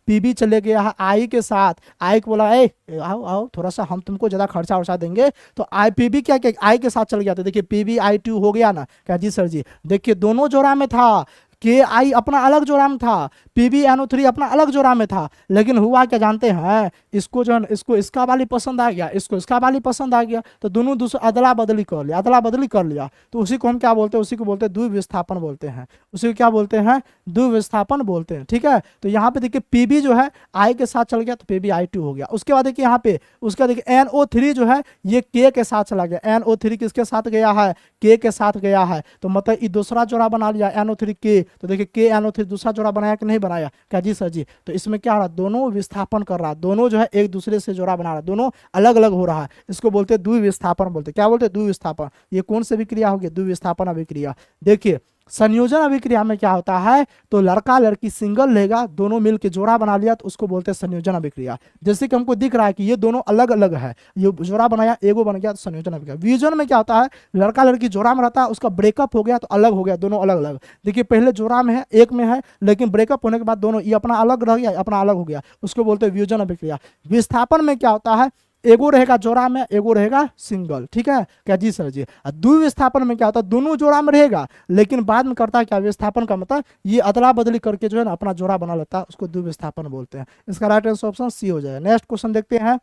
PB चले गया है I के साथ। I को बोला ए आओ आओ थोड़ा सा हम तुमको ज्यादा खर्चा वर्चा देंगे, तो PB क्या I के साथ चल गया। तो देखिए PbI2 हो गया ना, क्या जी सर जी। देखिए दोनों जोड़ा में था, KI अपना अलग जोड़ा में था, PbNO3 अपना अलग जोड़ा में था, लेकिन हुआ क्या जानते हैं, इसको जो है इसको इसका वाली पसंद आ गया, इसको इसका वाली पसंद आ गया, तो दोनों दूसरे अदला बदली कर लिया, अदला बदली कर लिया। तो उसी को हम क्या बोलते हैं, उसी को बोलते हैं द्विविस्थापन बोलते हैं। उसी को क्या बोलते हैं, द्विविस्थापन बोलते हैं। ठीक है, तो यहाँ पे देखिए PB जो है I के साथ चल गया तो PbI2 हो गया। उसके बाद देखिए यहाँ पे उसका देखिए NO3 जो है ये K के साथ चला गया। NO3 किसके साथ गया है, K के साथ गया है, तो मतलब ये दूसरा जोड़ा बना लिया NO3K। तो देखिए KNO3 दूसरा जोड़ा बनाया कि नहीं बनाया, क्या जी सर जी। तो इसमें क्या हो रहा है, दोनों विस्थापन कर रहा है, दोनों जो है एक दूसरे से जोड़ा बना रहा है, दोनों अलग अलग हो रहा है। इसको बोलते हैं द्विविस्थापन बोलते हैं। क्या बोलते हैं, द्विविस्थापन। ये कौन सी अभिक्रिया होगी, द्विविस्थापन अभिक्रिया। देखिए संयोजन अभिक्रिया में क्या होता है, तो लड़का लड़की सिंगल लेगा, दोनों मिलकर जोड़ा बना लिया, तो उसको बोलते हैं संयोजन अभिक्रिया। जैसे कि हमको दिख रहा है कि ये दोनों अलग अलग है, ये जोड़ा बनाया एगो बन गया तो संयोजन अभिक्रिया। वियोजन में क्या होता है, लड़का लड़की जोड़ा में रहता है, उसका ब्रेकअप हो गया तो अलग हो गया, दोनों अलग अलग। देखिए पहले जोड़ा में है, एक में है, लेकिन ब्रेकअप होने के बाद दोनों ये अपना अलग रह गया, अपना अलग हो गया, उसको बोलते हैं वियोजन अभिक्रिया। विस्थापन में क्या होता है, एगो रहेगा जोड़ा में, एगो रहेगा सिंगल। ठीक है, क्या जी सर जी। द्विविस्थापन में क्या होता है, दोनों जोड़ा में रहेगा लेकिन बाद में करता है क्या, विस्थापन का मतलब ये अदला बदली करके जो है ना अपना जोड़ा बना लेता है, उसको द्विविस्थापन बोलते हैं। इसका राइट आंसर ऑप्शन सी हो जाएगा। नेक्स्ट क्वेश्चन देखते हैं,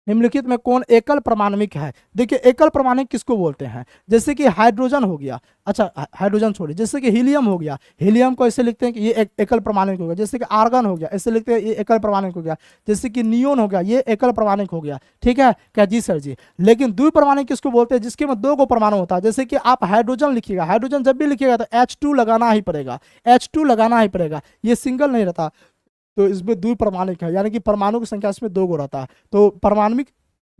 निम्नलिखित में कौन एकल परमाणविक है। देखिए एकल परमाणविक किसको बोलते हैं, जैसे कि हाइड्रोजन हो गया, अच्छा हाइड्रोजन छोड़िए, जैसे कि हीलियम हो गया, हीलियम को ऐसे लिखते हैं कि ये एक एकल परमाणविक हो गया। जैसे कि आर्गन हो गया, ऐसे लिखते हैं ये एकल परमाणविक हो गया। जैसे कि नियोन हो गया, ये एकल परमाणविक हो गया। ठीक है, क्या जी सर जी। लेकिन द्विपरमाणविक किसको बोलते हैं, जिसके में दो को परमाणु होता है। जैसे कि आप हाइड्रोजन लिखिएगा, हाइड्रोजन जब भी लिखिएगा तो H2 लगाना ही पड़ेगा, H2 लगाना ही पड़ेगा, ये सिंगल नहीं रहता। तो इसमें द्विपरमाणविक है, यानी कि परमाणु की संख्या इसमें दो गो रहता है, तो परमाणविक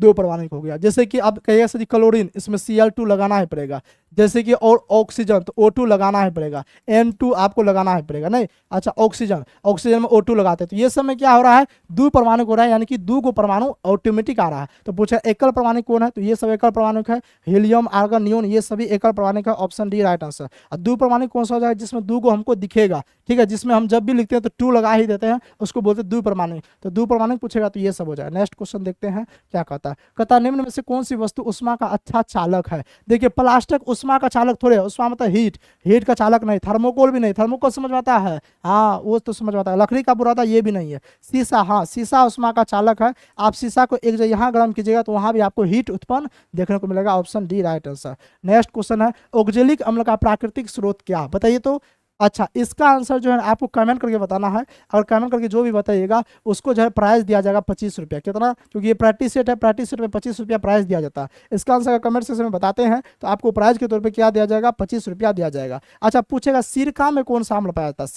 दो परमाणु हो गया। जैसे कि अब कहिएगा सर क्लोरीन, इसमें Cl2 लगाना ही पड़ेगा। जैसे कि और ऑक्सीजन तो O2 लगाना ही पड़ेगा, N2 आपको लगाना ही पड़ेगा नहीं। अच्छा ऑक्सीजन, ऑक्सीजन में O2 लगाते हैं, तो ये समय क्या हो रहा है, दो परमाणु हो रहा है, यानी कि दो को परमाणु ऑटोमेटिक आ रहा है। तो पूछा एकल परमाणु कौन है, तो ये सब एकल परमाणु है, हीलियम आर्गन नियोन ये सभी एकल परमाणु है, ऑप्शन डी राइट आंसर। और दो परमाणु कौन सा हो जाएगा, जिसमें दो को हमको दिखेगा। ठीक है, जिसमें हम जब भी लिखते हैं तो 2 लगा ही देते हैं, उसको बोलते हैं द्विपरमाणु। तो द्विपरमाणु पूछेगा तो ये सब हो जाएगा। नेक्स्ट क्वेश्चन देखते हैं क्या कहता है, कहता निम्न में से कौन सी वस्तु उष्मा का अच्छा चालक है। देखिए प्लास्टिक उष्मा का चालक थोड़े, उष्मा मतलब हीट, हीट का चालक नहीं। थर्मोकोल भी नहीं, थर्मोकोल समझ में आता है, हाँ वो तो समझ में आता है। लकड़ी का बुरादा ये भी नहीं है। शीशा, हाँ शीशा उष्मा का चालक है। आप शीशा को एक जगह यहाँ गर्म कीजिएगा तो वहां भी आपको हीट उत्पन्न देखने को मिलेगा, option D right answer. Next question है ऑक्जेलिक अम्ल का प्राकृतिक स्रोत क्या, बताइए तो। अच्छा इसका आंसर जो है आपको कमेंट करके बताना है, और कमेंट करके जो भी बताइएगा उसको जो है प्राइस दिया जाएगा 25 रुपया। कितना, क्योंकि ये प्रैक्टिस सेट है, प्रैक्टिस सेट में 25 रुपया प्राइस दिया जाता है। इसका आंसर कमेंट सेक्शन में बताते हैं तो आपको प्राइस के तौर पे क्या दिया जाएगा, 25 रुपया दिया जाएगा। अच्छा पूछेगा सिरका में कौन सा अम्ल पाया जाता है,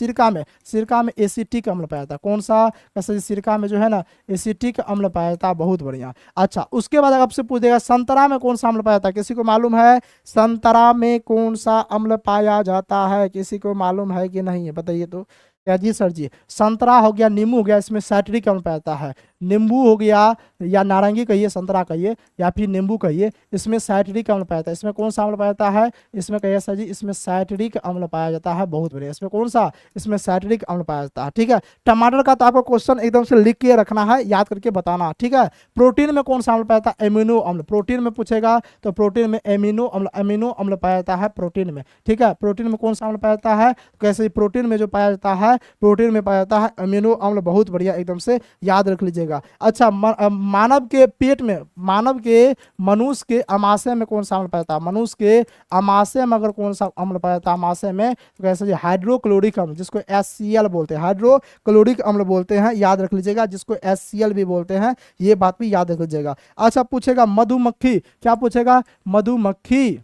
सिरका में एसिटिक अम्ल पाया जाता है। कौन सा, कैसे सिरका में जो है ना एसिटिक अम्ल पाया जाता है, बहुत बढ़िया। अच्छा उसके बाद आपसे पूछ देगा संतरा में कौन सा अम्ल पाया जाता है, किसी को मालूम है संतरा में कौन सा अम्ल पाया जाता है, किसी को मालूम है कि नहीं है, बताइए तो। क्या जी सर जी। संतरा हो गया, नींबू हो गया, इसमें साइट्रिक अम्ल पाया जाता है। नींबू हो गया या नारंगी कहिए, संतरा कहिए या फिर नींबू कहिए, इसमें साइट्रिक अम्ल पाया जाता है। इसमें कौन सा अम्ल पाया जाता है? इसमें कहिए सर जी, इसमें साइट्रिक अम्ल पाया जाता है। बहुत बढ़िया। इसमें कौन सा? इसमें साइट्रिक अम्ल पाया जाता है। ठीक है। टमाटर का तो आपको क्वेश्चन एकदम से लिख के रखना है, याद करके बताना। ठीक है। प्रोटीन में कौन सा अम्ल पाया जाता है? एमिनो अम्ल। प्रोटीन में पूछेगा तो प्रोटीन में एमिनो अम्ल पाया जाता है प्रोटीन में। ठीक है। प्रोटीन में कौन सा अम्ल पाया जाता है? कैसे? प्रोटीन में जो पाया जाता है, प्रोटीन में पाया जाता है अमीनो अम्ल। बहुत बढ़िया, एकदम से याद रख लीजिएगा। अच्छा, मानव के पेट में, मनुष्य के अमाशय में कौन सा अम्ल पाया जाता है? मनुष्य के अमाशय में अगर कौन सा अम्ल पाया जाता है अमाशय में, तो कैसे? हाइड्रोक्लोरिक अम्ल, जिसको HCl बोलते हैं, हाइड्रोक्लोरिक अम्ल बोलते हैं। याद रख लीजिएगा, जिसको HCl भी बोलते हैं, ये बात भी याद रख लीजिएगा। अच्छा, पूछेगा मधुमक्खी, क्या पूछेगा? मधुमक्खी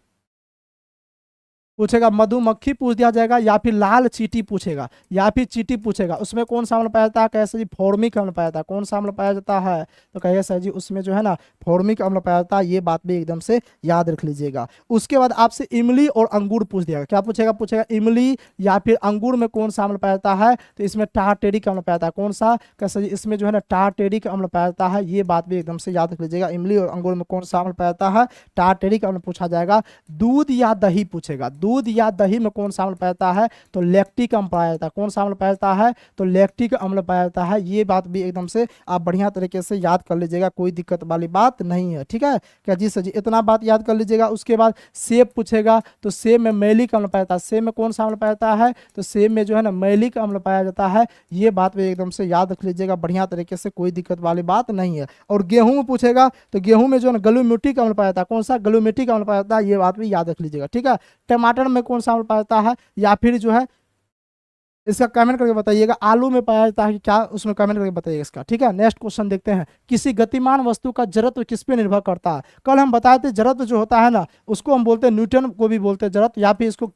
पूछेगा, मधुमक्खी पूछ दिया जाएगा, या फिर लाल चींटी पूछेगा, या फिर चींटी पूछेगा। उसमें कौन सा अम्ल पाया जाता है? कैसे जी? फॉर्मिक अम्ल पाया जाता है। कौन सा अम्ल पाया जाता है? तो कहिए सर जी, उसमें जो है ना फॉर्मिक अम्ल पाया जाता है। ये बात भी एकदम से याद रख लीजिएगा। उसके बाद आपसे इमली और अंगूर पूछ दिया। क्या पूछेगा? पूछेगा इमली या फिर अंगूर में कौन सा अम्ल पाया जाता है? तो इसमें टार्टेरिक अम्ल पाया जाता है। कौन सा? कैसे जी? इसमें जो है ना टार्टेरिक अम्ल पाया जाता है। ये बात भी एकदम से याद रख लीजिएगा। इमली और अंगूर में कौन सा अम्ल पाया जाता है? टार्टेरिक अम्ल पूछा जाएगा। दूध या दही पूछेगा। दूध या दही में कौन सा अम्ल पाया जाता है? तो लैक्टिक अम्ल पाया जाता है। कौन सा अम्ल पाया जाता है? तो लैक्टिक अम्ल पाया जाता है। ये बात भी एकदम से आप बढ़िया तरीके से याद कर लीजिएगा, कोई दिक्कत वाली बात नहीं है। ठीक है क्या जी सर जी? इतना बात याद कर लीजिएगा। उसके बाद सेब पूछेगा, तो सेब में मैलिक अम्ल पाया जाता है। सेब में कौन सा अम्ल पाया जाता है? तो सेब में जो है ना मैलिक अम्ल पाया जाता है। ये बात भी एकदम से याद रख लीजिएगा बढ़िया तरीके से, कोई दिक्कत वाली बात नहीं है। और गेहूं में पूछेगा, तो गेहूं में जो है ना ग्लूमेटिक अम्ल पाया जाता है। कौन सा? ग्लूमेटिक अम्ल पाया जाता है। ये बात भी याद रख लीजिएगा। ठीक है। टमाटर में कौन सा अम्ल पाया जाता है? या फिर जो है इसका कमेंट करके बताइएगा। आलू में पाया जाता है कि क्या? उसमें कमेंट करके बताइएगा इसका। ठीक है। नेक्स्ट क्वेश्चन देखते हैं। किसी गतिमान वस्तु का जड़त्व किस पे निर्भर करता है? कल हम बताए थे जड़त्व जो होता है ना, उसको हम बोलते हैं न्यूटन को भी बोलते हैं जड़त्व, या फिर इसको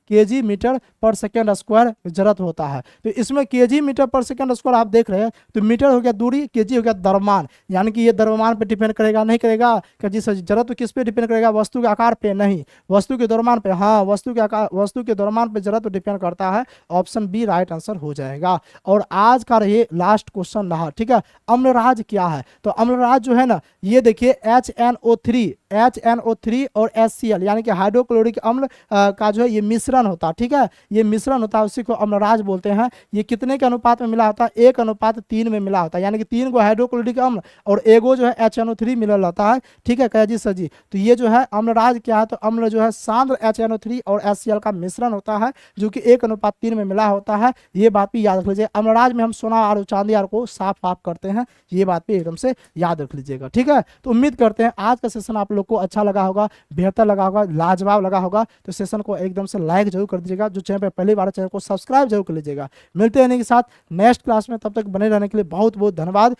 केजी मीटर पर सेकेंड स्क्वायर जड़त्व होता है। तो इसमें केजी मीटर पर सेकेंड स्क्वायर आप देख रहे हैं, तो मीटर हो गया दूरी, केजी हो गया द्रव्यमान, यानी कि ये द्रव्यमान पे डिपेंड करेगा, नहीं करेगा क्या जी सर? जड़त्व किस पे डिपेंड करेगा? वस्तु के आकार पे नहीं, वस्तु के द्रव्यमान पे। हाँ, वस्तु के आकार, वस्तु के द्रव्यमान पे जड़त्व डिपेंड करता है। ऑप्शन बी राइट आंसर हो जाएगा। और आज का ये लास्ट क्वेश्चन रहा। ठीक है। अम्लराज क्या है? तो अम्लराज जो है ना, ये देखिए HNO3 और HCl, यानी कि हाइड्रोक्लोरिक अम्ल का जो है ये मिश्रण होता है। ठीक है। ये मिश्रण होता है, उसी को अम्लराज बोलते हैं। ये कितने के अनुपात में मिला होता है? 1:3 में मिला होता है, यानी कि 3 गो हाइड्रोक्लोरिक अम्ल और एगो जो है HNO3 मिलल होता है। ठीक है क्या जी सर जी? तो ये जो है अम्लराज क्या है? तो अम्ल जो है सांद्र HNO3 और HCl का मिश्रण होता है, जो कि 1:3 में मिला होता है। ये बात भी याद रख लीजिए। अम्लराज में हम सोना और चांदी आर को साफ करते हैं। ये बात भी एकदम से याद रख लीजिएगा। ठीक है। तो उम्मीद करते हैं आज का सेशन आप लोग को अच्छा लगा होगा, बेहतर लगा होगा, लाजवाब लगा होगा। तो सेशन को एकदम से लाइक जरूर कर दीजिएगा। जो चैनल पर पहली बार, चैनल को सब्सक्राइब जरूर कर लीजिएगा। मिलते हैं इन्हीं के साथ नेक्स्ट क्लास में, तब तक बने रहने के लिए बहुत बहुत धन्यवाद।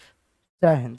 जय हिंद।